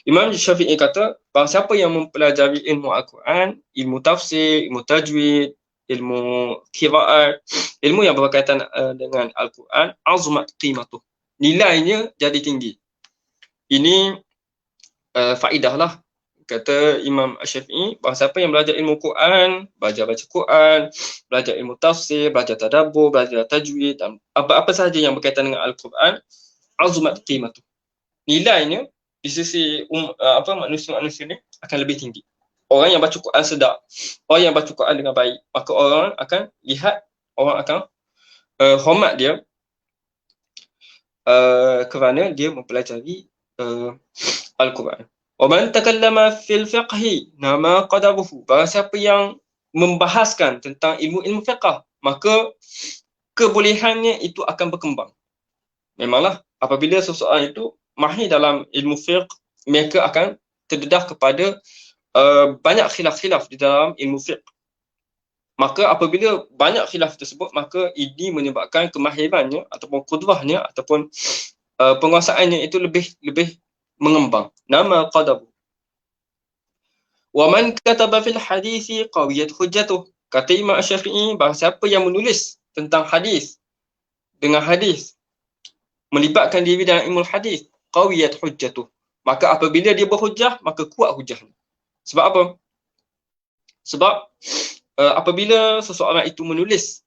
Imam Syafi'i kata, bahawa siapa yang mempelajari ilmu Al-Quran, ilmu tafsir, ilmu tajwid, ilmu qiraat, ilmu yang berkaitan dengan Al-Quran, azumat qimatuh. Nilainya jadi tinggi. Ini faedah lah, kata Imam Syafi'i, bahawa siapa yang belajar ilmu Quran, belajar baca Quran, belajar ilmu tafsir, belajar tadabbur, belajar tajwid, dan apa-apa sahaja yang berkaitan dengan Al-Quran, azumat qimatuh. Nilainya di sisi manusia-manusia ni akan lebih tinggi. Orang yang baca Quran sedap, orang yang baca Quran dengan baik, maka orang akan lihat, orang akan hormat dia kerana dia mempelajari Al-Quran. Wa man takallama fil fiqhi nama qadaruhu. Barang siapa yang membahaskan tentang ilmu-ilmu fiqh, maka kebolehannya itu akan berkembang. Memanglah apabila seseorang itu mahir dalam ilmu fiqh, mereka akan terdedah kepada banyak khilaf-khilaf di dalam ilmu fiqh. Maka apabila banyak khilaf tersebut, maka ini menyebabkan kemahirannya ataupun kudrahnya ataupun penguasaannya itu lebih mengembang. Nama qadabu. Wa man kataba fil hadisi qawiyat hujjatuh. Kata Imam Syafi'i, bahawa siapa yang menulis tentang hadis dengan hadis, melibatkan diri dalam ilmu hadis, qawiyat hujjatuh. Maka apabila dia berhujjah, maka kuat hujjahnya. Sebab apa? Sebab apabila seseorang itu menulis,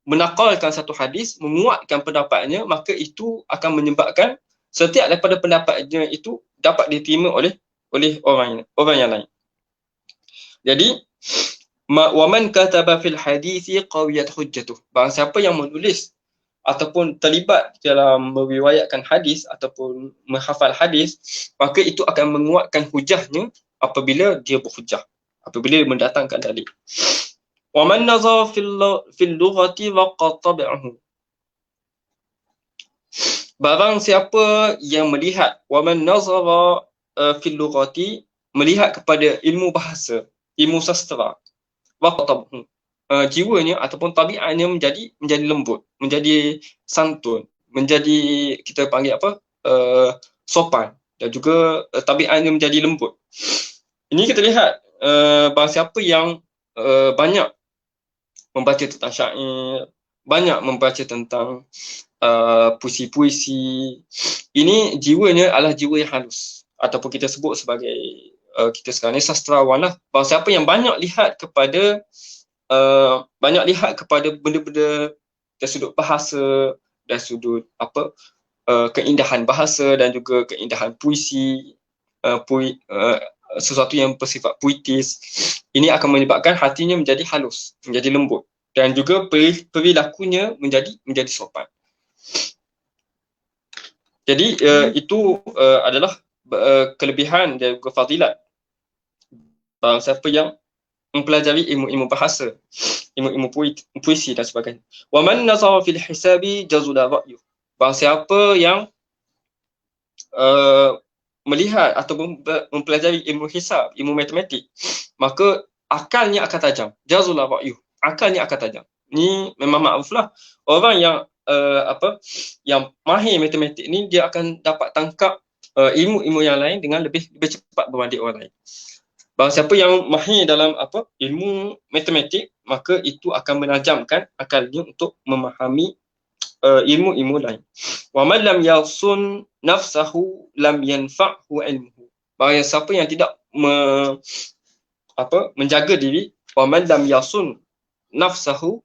menakalkan satu hadis, menguatkan pendapatnya, maka itu akan menyebabkan setiap daripada pendapatnya itu dapat diterima oleh orang yang lain. Jadi, wa man kataba fil hadisi qawiyat hujjatuh. Barang siapa yang menulis ataupun terlibat dalam meriwayatkan hadis ataupun menghafal hadis, maka itu akan menguatkan hujahnya apabila dia berhujah, apabila dia mendatangkan dalil. Wa man nazara fil lughati wa qatabahu. Barang siapa yang melihat, wa man nazara fil lughati, melihat kepada ilmu bahasa, ilmu sastra, wa qatabahu, jiwanya ataupun tabiatnya menjadi lembut, menjadi santun, menjadi, kita panggil apa, sopan, dan juga tabiatnya menjadi lembut. Ini kita lihat barang siapa yang banyak membaca tentang syair, banyak membaca tentang puisi-puisi, ini jiwanya adalah jiwa yang halus, ataupun kita sebut sebagai kita sekarang ni sastrawan lah. Bahawa siapa yang banyak lihat kepada benda-benda dari sudut bahasa, dari sudut keindahan bahasa dan juga keindahan puisi, sesuatu yang bersifat puitis, ini akan menyebabkan hatinya menjadi halus, menjadi lembut, dan juga perilakunya menjadi sopan. Jadi itu adalah kelebihan dan juga fadilat barang siapa yang mempelajari ilmu-ilmu bahasa, ilmu-ilmu puisi dan sebagainya. Wa man nazara fil hisabi jazula ra'yu. Barang siapa yang melihat atau mempelajari ilmu hisab, ilmu matematik, maka akalnya akan tajam. Jazula ra'yu. Akalnya akan tajam. Ni memang makruflah. Orang yang yang mahir matematik ni, dia akan dapat tangkap ilmu-ilmu yang lain dengan lebih cepat berbanding orang lain. Barang siapa yang mahir dalam ilmu matematik, maka itu akan menajamkan akalnya untuk memahami ilmu-ilmu lain. Wa man lam yasun nafsahu lam yanfa'hu ilmuhu. Barang siapa yang tidak menjaga diri, wa man lam yasun nafsahu,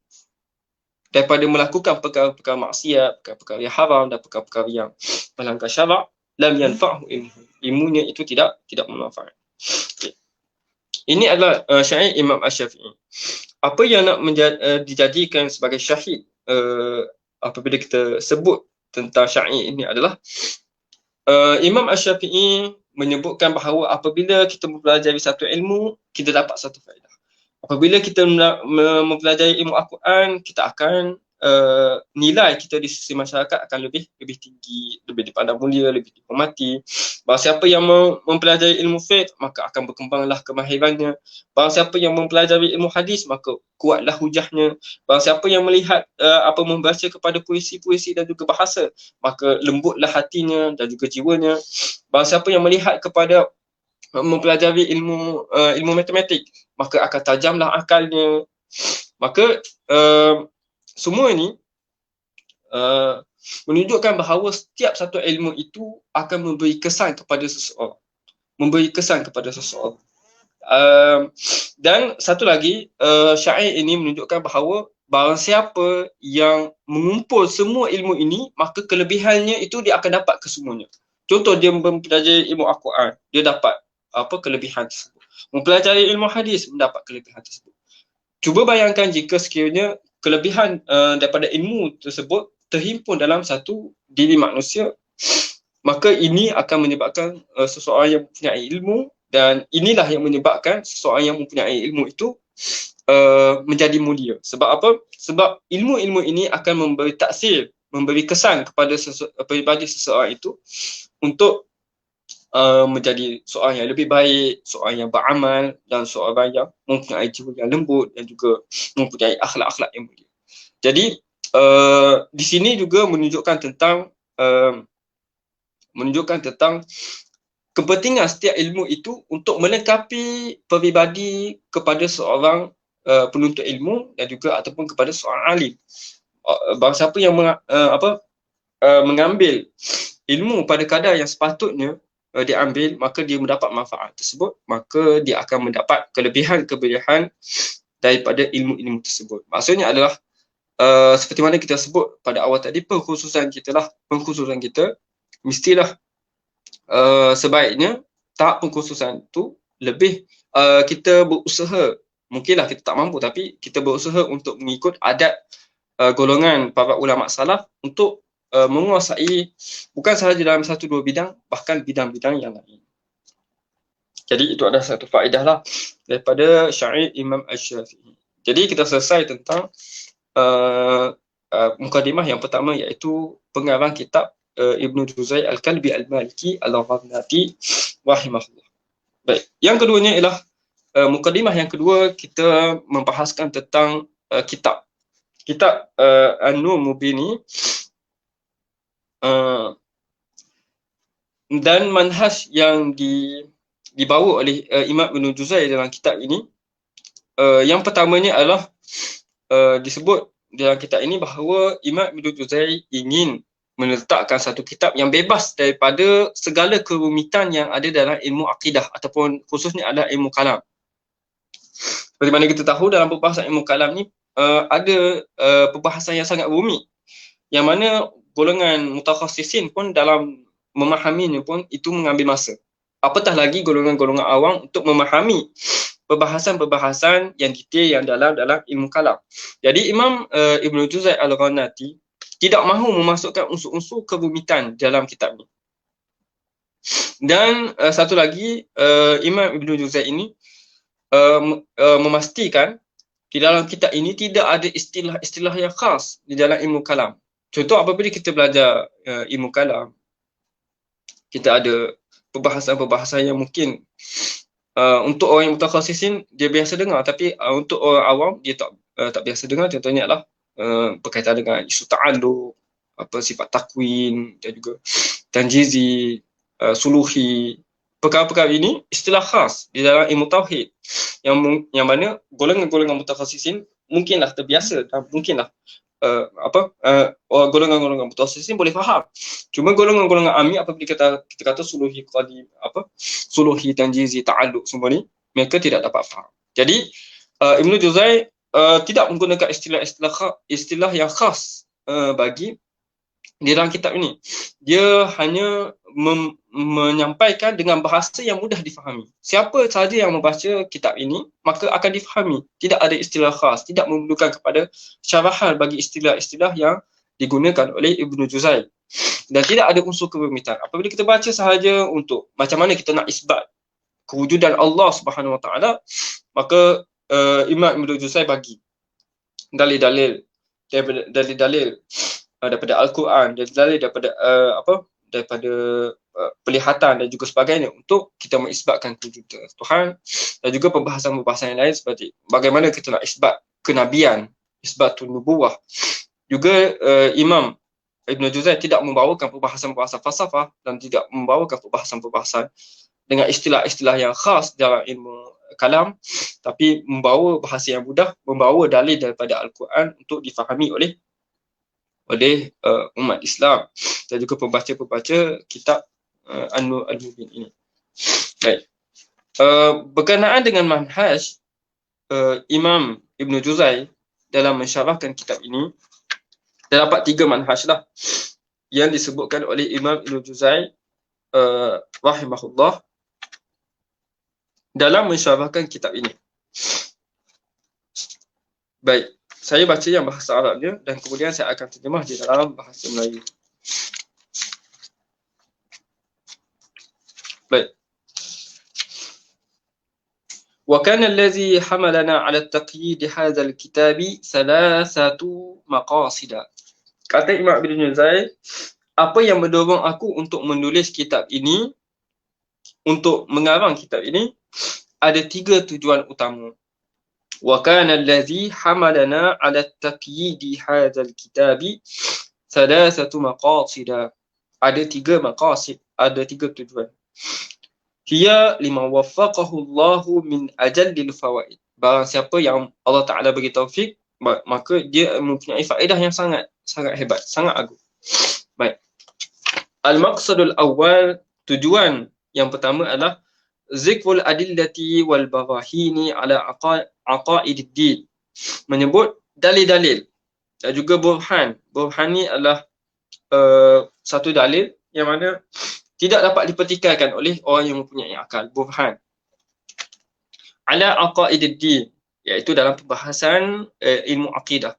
daripada melakukan perkara-perkara maksiat, perkara-perkara yang haram dan perkara-perkara yang melanggar syarak, lam yanfa'hu ilmuhu. Ilmunya itu tidak bermanfaat. Okay. Ini adalah syair Imam Syafi'i. Apa yang nak dijadikan sebagai syahid apabila kita sebut tentang syair ini adalah Imam Syafi'i menyebutkan bahawa apabila kita mempelajari satu ilmu, kita dapat satu faedah. Apabila kita mempelajari ilmu Al-Quran, kita akan nilai kita di sisi masyarakat akan lebih tinggi, lebih dipandang mulia, lebih dihormati. Barang siapa yang mempelajari ilmu fiqh, maka akan berkembanglah kemahirannya. Barang siapa yang mempelajari ilmu hadis, maka kuatlah hujahnya. Barang siapa yang melihat membaca kepada puisi-puisi dan juga bahasa, maka lembutlah hatinya dan juga jiwanya. Barang siapa yang melihat kepada mempelajari ilmu matematik, maka akan tajamlah akalnya. Maka semua ini menunjukkan bahawa setiap satu ilmu itu akan memberi kesan kepada seseorang. Dan satu lagi, syair ini menunjukkan bahawa barang siapa yang mengumpul semua ilmu ini, maka kelebihannya itu dia akan dapat kesemuanya. Contoh, dia mempelajari ilmu Al-Quran, dia dapat kelebihan tersebut. Mempelajari ilmu hadis, mendapat kelebihan tersebut. Cuba bayangkan jika sekiranya kelebihan daripada ilmu tersebut terhimpun dalam satu diri manusia, maka ini akan menyebabkan seseorang yang mempunyai ilmu, dan inilah yang menyebabkan seseorang yang mempunyai ilmu itu menjadi mulia. Sebab apa? Sebab ilmu-ilmu ini akan memberi taksir, memberi kesan kepada pribadi seseorang itu untuk menjadi seorang yang lebih baik, seorang yang beramal, dan seorang yang mempunyai jiwa yang lembut dan juga mempunyai akhlak-akhlak yang mulia. Jadi di sini juga menunjukkan tentang kepentingan setiap ilmu itu untuk melengkapi peribadi kepada seorang penuntut ilmu dan juga ataupun kepada seorang alim. Barang siapa yang mengambil ilmu pada kadar yang sepatutnya diambil, maka dia mendapat manfaat tersebut, maka dia akan mendapat kelebihan daripada ilmu-ilmu tersebut. Maksudnya adalah seperti mana kita sebut pada awal tadi, pengkhususan kita mestilah sebaiknya tahap pengkhususan itu lebih kita berusaha, mungkinlah kita tak mampu, tapi kita berusaha untuk mengikut adat golongan para ulama salaf untuk menguasai bukan sahaja dalam satu dua bidang, bahkan bidang-bidang yang lain. Jadi itu adalah satu faedah lah daripada syair Imam Asy-Syafi'i. Jadi kita selesai tentang mukadimah yang pertama, iaitu pengarang kitab Ibnu Juzai Al-Kalbi Al-Maliki Al-Ghamnati rahimahullah. Baik, yang keduanya ialah mukadimah yang kedua, kita membahaskan tentang kitab An-Nur Mubini dan manhaj yang dibawa oleh Imam Ibnu Juzai dalam kitab ini. Yang pertamanya adalah disebut dalam kitab ini bahawa Imam Ibnu Juzai ingin meletakkan satu kitab yang bebas daripada segala kerumitan yang ada dalam ilmu akidah, ataupun khususnya adalah ilmu kalam. Seperti mana kita tahu, dalam perbahasan ilmu kalam ni ada perbahasan yang sangat rumit, yang mana golongan mutakhassisin pun dalam memahaminya pun itu mengambil masa. Apatah lagi golongan-golongan awam untuk memahami perbahasan-perbahasan yang detail yang dalam ilmu kalam. Jadi Imam Ibnu Juzai Al-Ghamnati tidak mahu memasukkan unsur-unsur kerumitan dalam kitab ini. Dan satu lagi, Imam Ibnu Juzai ini memastikan di dalam kitab ini tidak ada istilah-istilah yang khas di dalam ilmu kalam. Contoh, apabila kita belajar ilmu kalam, kita ada perbahasan-perbahasan yang mungkin untuk orang yang mutakhassisin dia biasa dengar, tapi untuk orang awam dia tak biasa dengar. Contohnya adalah berkaitan dengan isu ta'alluq, sifat takwin dan juga tanjizi, suluhi. Perkara-perkara ini istilah khas di dalam ilmu tauhid yang mana golongan-golongan mutakhassisin mungkinlah terbiasa dan mungkinlah golongan-golongan mutakhassisin boleh faham. Cuma golongan-golongan ami, apabila kita kata suluhi qadim, suluhi, tanjizi, ta'alluq, semua ni mereka tidak dapat faham. Jadi Ibnu Juzai tidak menggunakan istilah yang khas bagi di dalam kitab ini. Dia hanya menyampaikan dengan bahasa yang mudah difahami. Siapa sahaja yang membaca kitab ini, maka akan difahami. Tidak ada istilah khas, tidak memerlukan kepada syarahan bagi istilah-istilah yang digunakan oleh Ibnu Juzai. Dan tidak ada unsur kerumitan. Apabila kita baca sahaja untuk macam mana kita nak isbat kewujudan Allah Subhanahu Wa Taala, maka Imam Ibnu Juzai bagi dalil-dalil daripada dalil-dalil daripada Al-Quran, dalil-dalil daripada daripada pelihatan dan juga sebagainya untuk kita mengisbatkan kewujudan Tuhan, dan juga pembahasan-pembahasan yang lain seperti bagaimana kita nak isbat kenabian, isbatun nubuwah. Juga Imam Ibn Juzay tidak membawakan perbahasan-perbahasan falsafah dan tidak membawakan perbahasan-perbahasan dengan istilah-istilah yang khas dalam ilmu kalam, tapi membawa bahasa yang mudah, membawa dalil daripada Al-Quran untuk difahami oleh umat Islam dan juga pembaca-pembaca kitab An-Nur Al-Mubin ini. Baik. Berkenaan dengan manhaj Imam Ibn Juzay dalam mensyarahkan kitab ini, terdapat 3 manhaj lah yang disebutkan oleh Imam Ibn Juzay rahimahullah dalam mensyarahkan kitab ini. Baik, saya baca yang bahasa Arabnya dan kemudian saya akan terjemah di dalam bahasa Melayu. Baik. وكان الذي حملنا على التقييد هذا الكتاب 3 مقاصد. Kata Imam Ibn Juzay, apa yang mendorong aku untuk menulis kitab ini, untuk mengarang kitab ini, ada 3 tujuan utama. وكان الذي حملنا على التقييد هذا الكتاب 3 مقاصد. Ada 3 maqasid, ada 3 tujuan. Hiya liman waffaqahu Allahu min ajallil fawaid. Barang siapa yang Allah Ta'ala bagi taufik, maka dia mempunyai faedah yang sangat hebat, sangat agung. Baik. Al-maqsadul awal, tujuan yang pertama adalah zikrul adillati wal barahini ala aqaidid din. Menyebut dalil-dalil dan juga burhan. Burhan ni adalah satu dalil yang mana tidak dapat dipertikaikan oleh orang yang mempunyai akal. Burhan. Ala aqaidid din, iaitu dalam pembahasan ilmu akidah.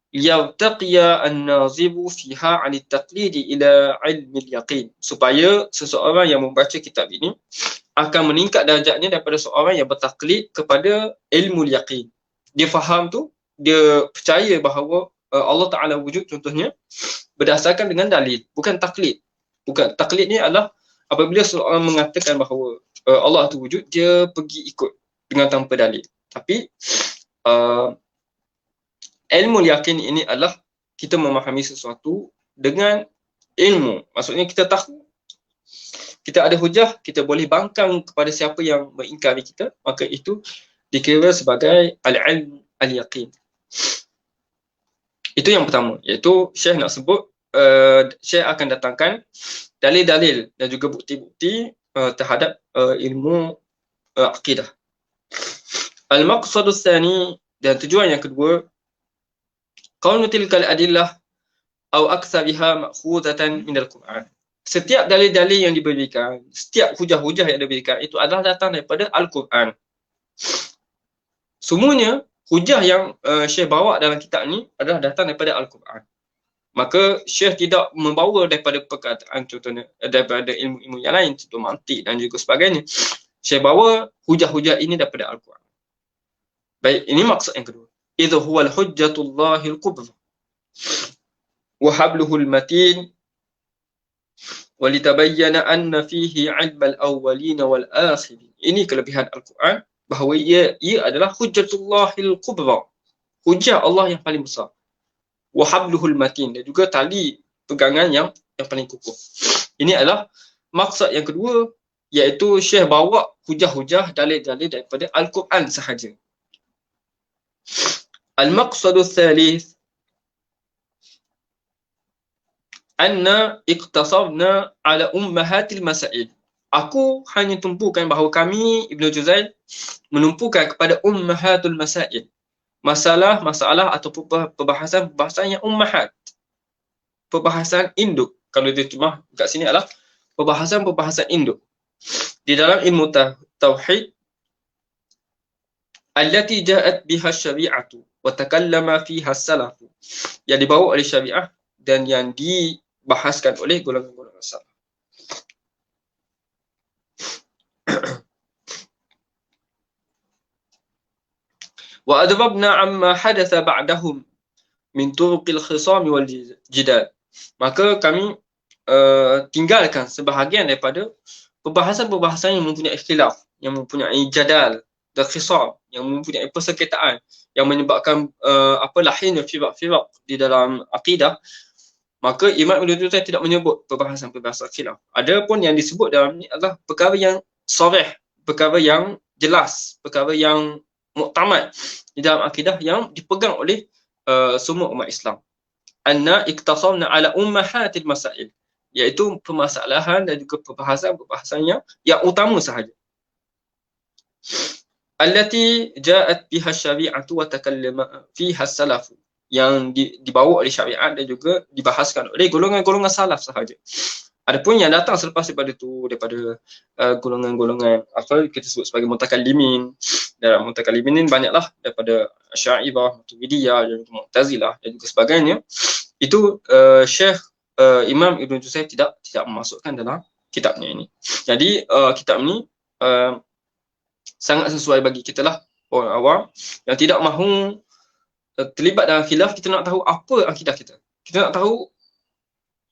Yartaqiya an-nazibu fiha 'an at-taqlid ila 'ilmi al-yaqin, supaya seseorang yang membaca kitab ini akan meningkat darjatnya daripada seorang yang bertaklid kepada ilmu al-yaqin. Dia faham tu, dia percaya bahawa Allah Ta'ala wujud contohnya berdasarkan dengan dalil, bukan taklid. Bukan, taklid ni adalah apabila seseorang mengatakan bahawa Allah tu wujud, dia pergi ikut dengan tanpa dalil. Tapi ilmu yakin ini adalah kita memahami sesuatu dengan ilmu. Maksudnya kita tahu, kita ada hujah, kita boleh bangkang kepada siapa yang mengingkari kita, maka itu dikira sebagai al-ilm al-yaqin. Itu yang pertama, iaitu Syekh nak sebut, Syekh akan datangkan dalil-dalil dan juga bukti-bukti terhadap ilmu akidah. Al-maqsadus tsani, dan tujuan yang kedua, qaunu tilkal adillah aw aktsariha ma'khudatan minal Quran. Setiap dalil-dalil yang diberikan, setiap hujah-hujah yang diberikan itu adalah datang daripada Al-Quran. Semuanya hujah yang Syekh bawa dalam kitab ni adalah datang daripada Al-Quran. Maka Syekh tidak membawa daripada perkataan, contohnya daripada ilmu-ilmu yang lain, contoh mantik dan juga sebagainya. Syekh bawa hujah-hujah ini daripada Al-Quran. Baik, ini maksud yang kedua. Idh huwal hujjatullahil kubra wa habluhul matin walitabayyana anna fihi 'ilmal awwalin wal akhirin. Ini kelebihan Al-Quran, bahawa ia adalah hujjatullahil kubra, hujah Allah yang paling besar. Wa habluhul matin, dan juga tali pegangan yang paling kukuh. Ini adalah maksud yang kedua, iaitu Syekh bawa hujah-hujah, dalil-dalil daripada Al-Quran sahaja. Al-maqsadus tsalits, anna iqtasarna ala ummahatil masail. Aku hanya tumpukan bahawa kami, Ibn Juzay, menumpukan kepada ummahatul masail. Masalah-masalah atau perbahasan-perbahasan yang ummahat. Perbahasan induk. Kalau dia cuma kat sini adalah perbahasan-perbahasan induk. Di dalam ilmu tauhid, allati ja'at biha syari'atu wa takallama fiha salafu, yang dibawa oleh syariah dan yang dibahaskan oleh golongan-golongan salaf. Wa adrabna amma hadatha ba'dahum min turuqil khisam wal jidal. Maka kami tinggalkan sebahagian daripada perbahasan-perbahasan yang mempunyai ikhtilaf, yang mempunyai jadal dan khisam, yang mempunyai persengketaan, yang menyebabkan lahirnya firaq-firaq di dalam akidah. Maka Imam Ibn Juzay tidak menyebut perbahasan-perbahasan khilaf. Adapun yang disebut dalam ini adalah perkara yang sharih, perkara yang jelas, perkara yang muktamad di dalam akidah yang dipegang oleh semua umat Islam. Anna iktasamna ala ummahatil masail, iaitu permasalahan dan juga perbahasan-perbahasan yang utama sahaja. Allati ja'at biha syari'atu wa takallama fiha salafu, yang dibawa oleh syariat dan juga dibahaskan oleh golongan-golongan salaf sahaja. Adapun yang datang selepas daripada itu, daripada golongan-golongan apa kita sebut sebagai mutakallimin. Dalam mutakallimin ini banyaklah daripada Asy'ariyah, Maturidiyah, dan Mu'tazilah dan juga sebagainya. Itu Syekh Imam Ibn Juzay tidak memasukkan dalam kitabnya ini. Jadi kitab ini sangat sesuai bagi kita lah, orang awam yang tidak mahu terlibat dalam khilaf. Kita nak tahu apa akidah kita. Kita nak tahu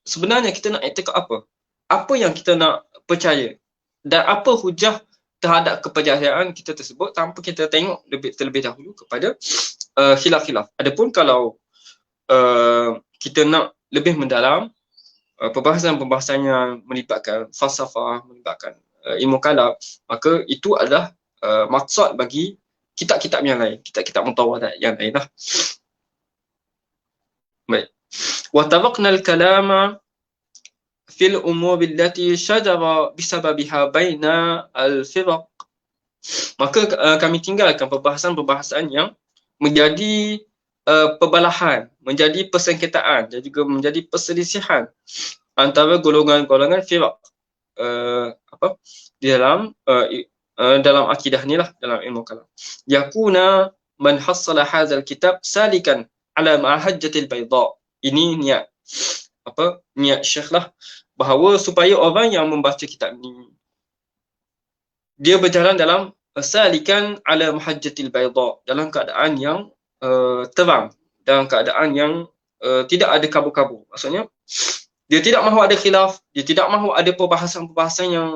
sebenarnya kita nak i'tikad apa yang kita nak percaya, dan apa hujah terhadap kepercayaan kita tersebut tanpa kita tengok terlebih dahulu kepada khilaf-khilaf. Adapun kalau kita nak lebih mendalam perbahasan-perbahasan yang melibatkan falsafah, melibatkan ilmu kalam, maka itu adalah maksud bagi kitab-kitab yang lain, kitab-kitab mutawarat yang lain lah. Baik. Wa tabaqna al-kalama fil umur allati shajara bisababiha baina al-firaq. Maka kami tinggalkan perbahasan-perbahasan yang menjadi perbalahan, menjadi persengketaan dan juga menjadi perselisihan antara golongan-golongan firaq di dalam akidah ni lah, dalam ilmu kalam. Yakuna man hassala hadzal kitab salikan ala mahajjatil bayda. Ini niat Syekh lah, bahawa supaya orang yang membaca kitab ni dia berjalan dalam salikan ala mahajjatil bayda, dalam keadaan yang terang, dalam keadaan yang tidak ada kabur-kabur. Maksudnya dia tidak mahu ada khilaf, dia tidak mahu ada perbahasan-perbahasan yang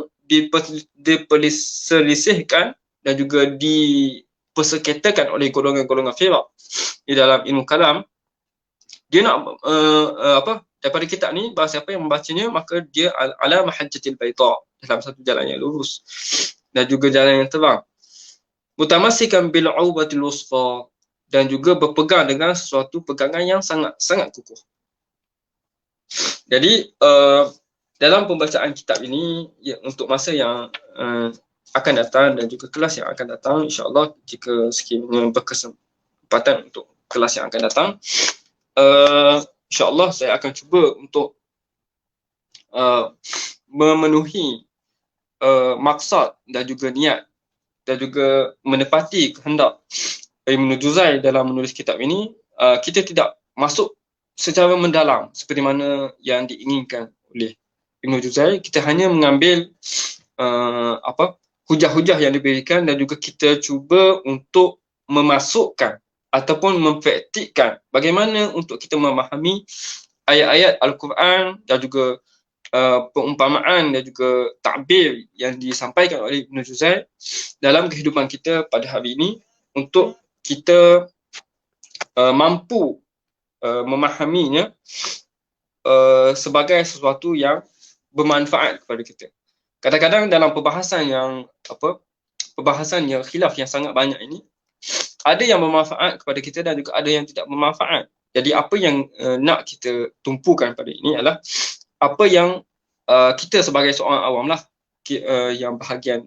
diperselisihkan dan juga dipersengketakan oleh golongan-golongan firaq di dalam ilmu kalam. Dia nak daripada kitab ni, bahawa siapa yang membacanya maka dia ala mahajjatil bayda, dalam satu jalan yang lurus dan juga jalan yang terang. Mutamassikan bil urwatil wusqa, dan juga berpegang dengan sesuatu pegangan yang sangat kukuh. Jadi dalam pembacaan kitab ini, untuk masa yang akan datang dan juga kelas yang akan datang, insya-Allah jika sekiranya berkesempatan untuk kelas yang akan datang, insya-Allah saya akan cuba untuk memenuhi maksud dan juga niat dan juga menepati kehendak Ibn Juzay dalam menulis kitab ini. Kita tidak masuk secara mendalam seperti mana yang diinginkan oleh Ibn Juzay. Kita hanya mengambil hujah-hujah yang diberikan dan juga kita cuba untuk memasukkan ataupun mempraktikkan bagaimana untuk kita memahami ayat-ayat Al-Quran dan juga perumpamaan dan juga takbir yang disampaikan oleh Ibn Juzay dalam kehidupan kita pada hari ini, untuk kita mampu memahaminya sebagai sesuatu yang bermanfaat kepada kita. Kadang-kadang dalam perbahasan yang khilaf yang sangat banyak ini, ada yang bermanfaat kepada kita dan juga ada yang tidak bermanfaat. Jadi apa yang nak kita tumpukan pada ini adalah apa yang kita sebagai seorang awam lah, yang bahagian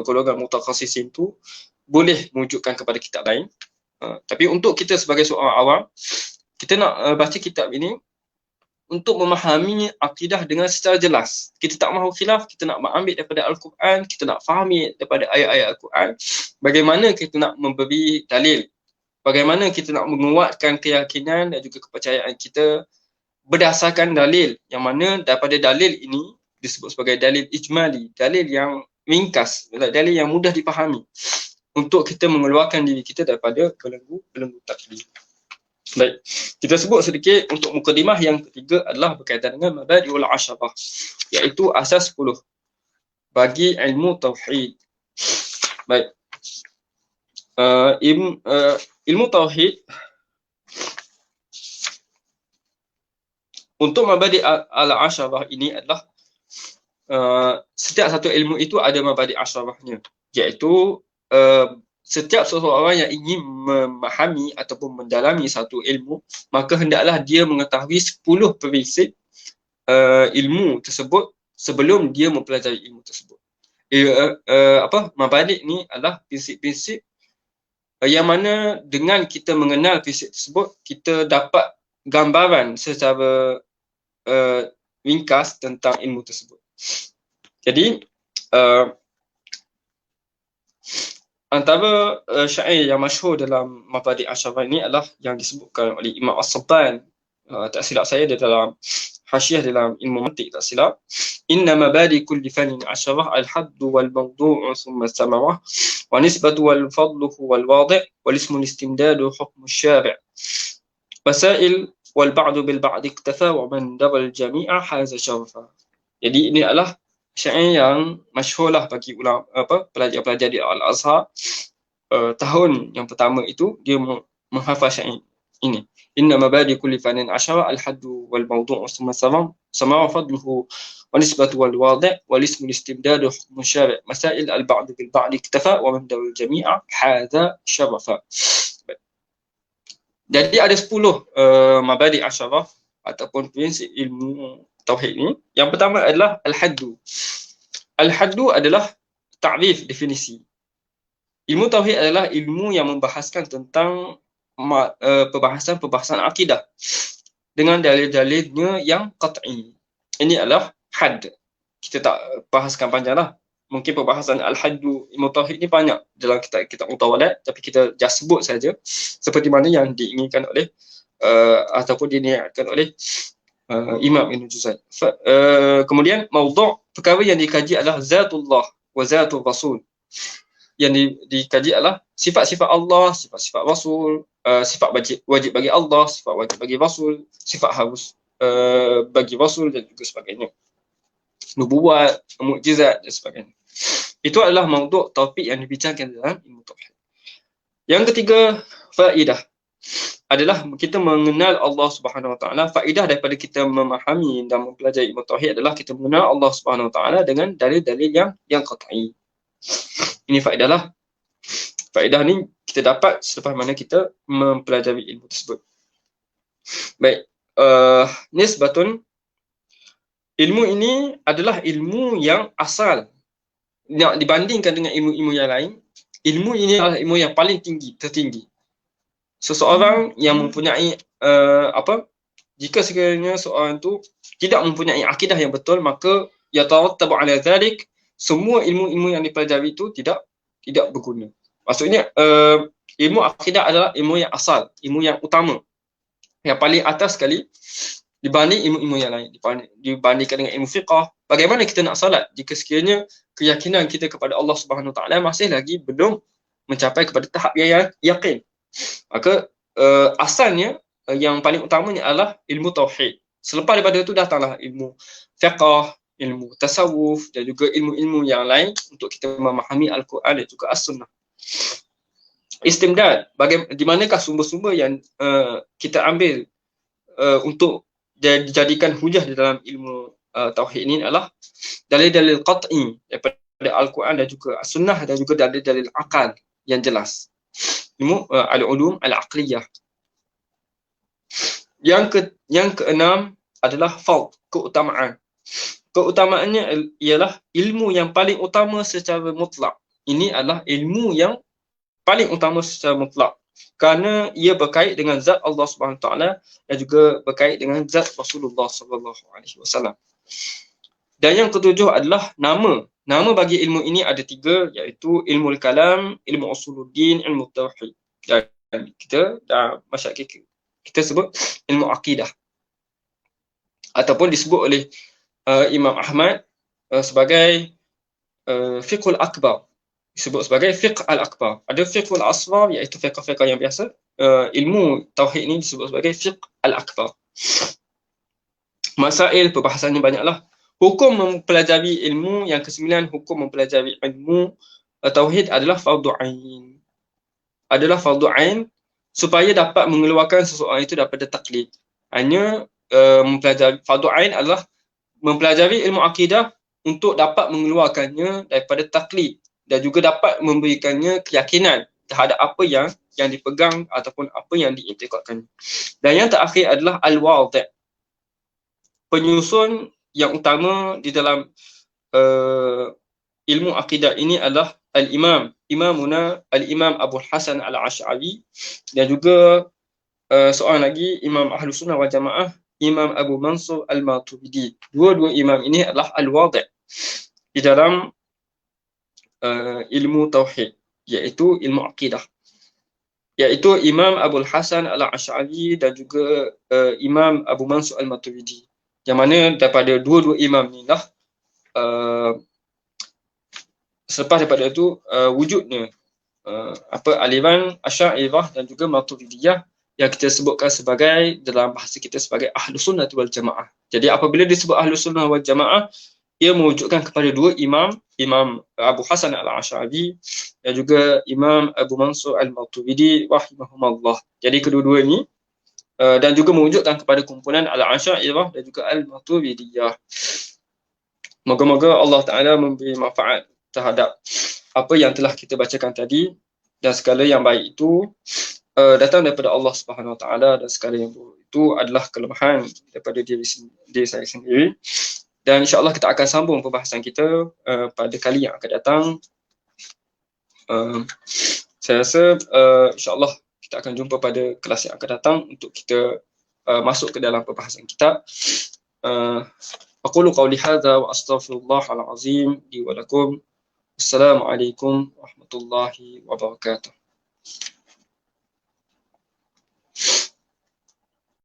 golongan mutakhasisin tu boleh menunjukkan kepada kitab lain. Tapi untuk kita sebagai seorang awam, kita nak baca kitab ini untuk memahami akidah dengan secara jelas. Kita tak mahu khilaf, kita nak ambil daripada Al-Quran, kita nak fahami daripada ayat-ayat Al-Quran bagaimana kita nak memberi dalil, bagaimana kita nak menguatkan keyakinan dan juga kepercayaan kita berdasarkan dalil, yang mana daripada dalil ini disebut sebagai dalil ijmali, dalil yang ringkas, dalil yang mudah dipahami, untuk kita mengeluarkan diri kita daripada belenggu taklid. Baik, kita sebut sedikit untuk mukadimah yang ketiga adalah berkaitan dengan mabadi'ul asyarah, iaitu asas 10 bagi ilmu tauhid. Baik. Ilmu tauhid untuk mabadi' al-asyarah ini adalah setiap satu ilmu itu ada mabadi' asyarahnya, iaitu setiap seseorang yang ingin memahami ataupun mendalami satu ilmu, maka hendaklah dia mengetahui 10 prinsip ilmu tersebut sebelum dia mempelajari ilmu tersebut. Mabadi' ni adalah prinsip-prinsip yang mana dengan kita mengenal prinsip tersebut, kita dapat gambaran secara ringkas tentang ilmu tersebut. Jadi antara syair yang masyhur dalam Mabadi' Asyarah ini adalah yang disebutkan oleh Imam As-Sabban, tak silap saya dia dalam hasyiah dalam ilmu mantiq, tak silap. Inna mabadi kulli fannin asyarah al-haddu wal mawdu'u thumma samarah wa nisbatu wal fadluhu wal wadi' wal ismu istimdadu hukmu syari' wasail wal ba'du bil ba'di iktafa wa man daral jami'a haza syarafa. Jadi ini adalah syair yang masyhurlah bagi ulama pelajar-pelajar di Al-Azhar. Tahun yang pertama itu dia menghafal syair ini. Inna mabadi kulli fannin asyara al-haddu wal mawdu'u thumma sama fadluhu wa nisbatu wal wadi' wal ismu istimdadu hukmu syari' masail al ba'd bil ba'd iktafa wa man dawal jami'a hadha syarafa. Jadi ada 10 mabadi' asyarah ataupun prinsip ilmu tauhid ini. Yang pertama adalah al-haddu. Al-haddu adalah ta'rif, definisi. Ilmu tauhid adalah ilmu yang membahaskan tentang perbahasan akidah dengan dalil-dalilnya yang qat'i. Ini adalah had. Kita tak bahaskan panjanglah. Mungkin perbahasan al-haddu ilmu tauhid ni banyak dalam kitab mutawalat, tapi kita just sebut saja seperti mana yang diinginkan oleh ataupun diniatkan oleh Imam Ibn Juzai. Kemudian maudhu' perkara yang dikaji adalah zatullah wa zatul rasul. Yang dikaji adalah sifat-sifat Allah, sifat-sifat Rasul, sifat wajib bagi Allah, sifat wajib bagi Rasul, sifat harus bagi Rasul dan juga sebagainya. Nubuwat, mukjizat dan sebagainya. Itu adalah maudhu' topik yang dibicarakan dalam ilmu tauhid. Yang ketiga, faedah. Adalah kita mengenal Allah Subhanahu Wa Taala. Faedah daripada kita memahami dan mempelajari ilmu tauhid adalah kita mengenal Allah Subhanahu Wa Taala dengan dalil-dalil yang qat'i. Ini faedah lah. Faedah ni kita dapat selepas mana kita mempelajari ilmu tersebut. Baik, nisbatun, ilmu ini adalah ilmu yang asal. Nak dibandingkan dengan ilmu-ilmu yang lain, ilmu ini adalah ilmu yang paling tinggi, tertinggi. Seseorang yang mempunyai jika sekiranya seorang itu tidak mempunyai akidah yang betul, maka yatarattabu ala dzalik, semua ilmu-ilmu yang dipelajari itu tidak berguna. Maksudnya ilmu akidah adalah ilmu yang asal, ilmu yang utama, yang paling atas sekali dibanding ilmu-ilmu yang lain. Dibandingkan dengan ilmu fiqh, bagaimana kita nak salat jika sekiranya keyakinan kita kepada Allah Subhanahu Wa Taala masih lagi belum mencapai kepada tahap yang yakin. Maka asalnya yang paling utamanya adalah ilmu tauhid. Selepas daripada itu datanglah ilmu fiqh, ilmu tasawuf dan juga ilmu-ilmu yang lain untuk kita memahami Al-Quran dan juga As-Sunnah. Istimdad, di manakah sumber-sumber yang kita ambil untuk dijadikan hujah di dalam ilmu tauhid ini adalah dalil-dalil qat'i daripada Al-Quran dan juga As-Sunnah dan juga dalil-dalil akal yang jelas. Ilmu al-ulum al-aqliyah. Yang keenam adalah fard, keutamaan. Keutamaannya ialah ilmu yang paling utama secara mutlak. Ini adalah ilmu yang paling utama secara mutlak kerana ia berkait dengan zat Allah Subhanahu Wa Taala dan juga berkait dengan zat Rasulullah sallallahu alaihi wasallam. Dan yang ketujuh adalah nama. Nama bagi ilmu ini ada 3, iaitu ilmu kalam, ilmu usuluddin, ilmu tauhid. Dan kita masyarakat kita sebut ilmu akidah. Ataupun disebut oleh Imam Ahmad sebagai fiqhul akbar. Disebut sebagai fiqh al-akbar. Ada fiqhul asghar, iaitu fiqh-fiqh yang biasa. ilmu tauhid ni disebut sebagai fiqh al-akbar. Masail perbahasannya banyaklah. Hukum mempelajari ilmu yang ke-9, hukum mempelajari ilmu tauhid adalah fardu ain. Adalah fardu ain supaya dapat mengeluarkan seseorang itu daripada taklid. Hanya mempelajari fardu ain adalah mempelajari ilmu akidah untuk dapat mengeluarkannya daripada taklid dan juga dapat memberikannya keyakinan terhadap apa yang dipegang ataupun apa yang diiktikadkan. Dan yang terakhir adalah al-wadih. Penyusun yang utama di dalam ilmu akidah ini adalah al-imam. Imamuna al-imam Abu Hasan al-Ash'ari dan juga seorang lagi imam Ahlus Sunnah wal Jamaah, Imam Abu Mansur al-Maturidi. Dua-dua imam ini adalah al-wadih di dalam ilmu tauhid, iaitu ilmu akidah. Iaitu Imam Abu Hasan al-Ash'ari dan juga Imam Abu Mansur al-Maturidi. Yang mana daripada dua-dua imam ni lah selepas daripada itu wujudnya aliran Asy'ariyah dan juga Maturidiyah yang kita sebutkan sebagai dalam bahasa kita sebagai Ahlus Sunnah wal Jamaah. Jadi apabila disebut Ahlus Sunnah wal Jamaah, ia mewujudkan kepada dua imam, Imam Abu Hasan al-Ash'ari dan juga Imam Abu Mansur al-Maturidi rahimahumullah. Jadi kedua-dua ini dan juga mewujudkan kepada kumpulan al-Asy'ariyah dan juga al-Maturidiyah. Moga-moga Allah Ta'ala memberi manfaat terhadap apa yang telah kita bacakan tadi, dan segala yang baik itu datang daripada Allah Subhanahu Wa Ta'ala, dan segala yang buruk itu adalah kelemahan daripada diri saya sendiri. Dan insya-Allah kita akan sambung perbahasan kita pada kali yang akan datang. Saya rasa insya-Allah kita akan jumpa pada kelas yang akan datang untuk kita masuk ke dalam perbahasan kita. Aqulu qawli hadza wa astaghfirullahal azim li wa lakum. Assalamualaikum warahmatullahi wabarakatuh.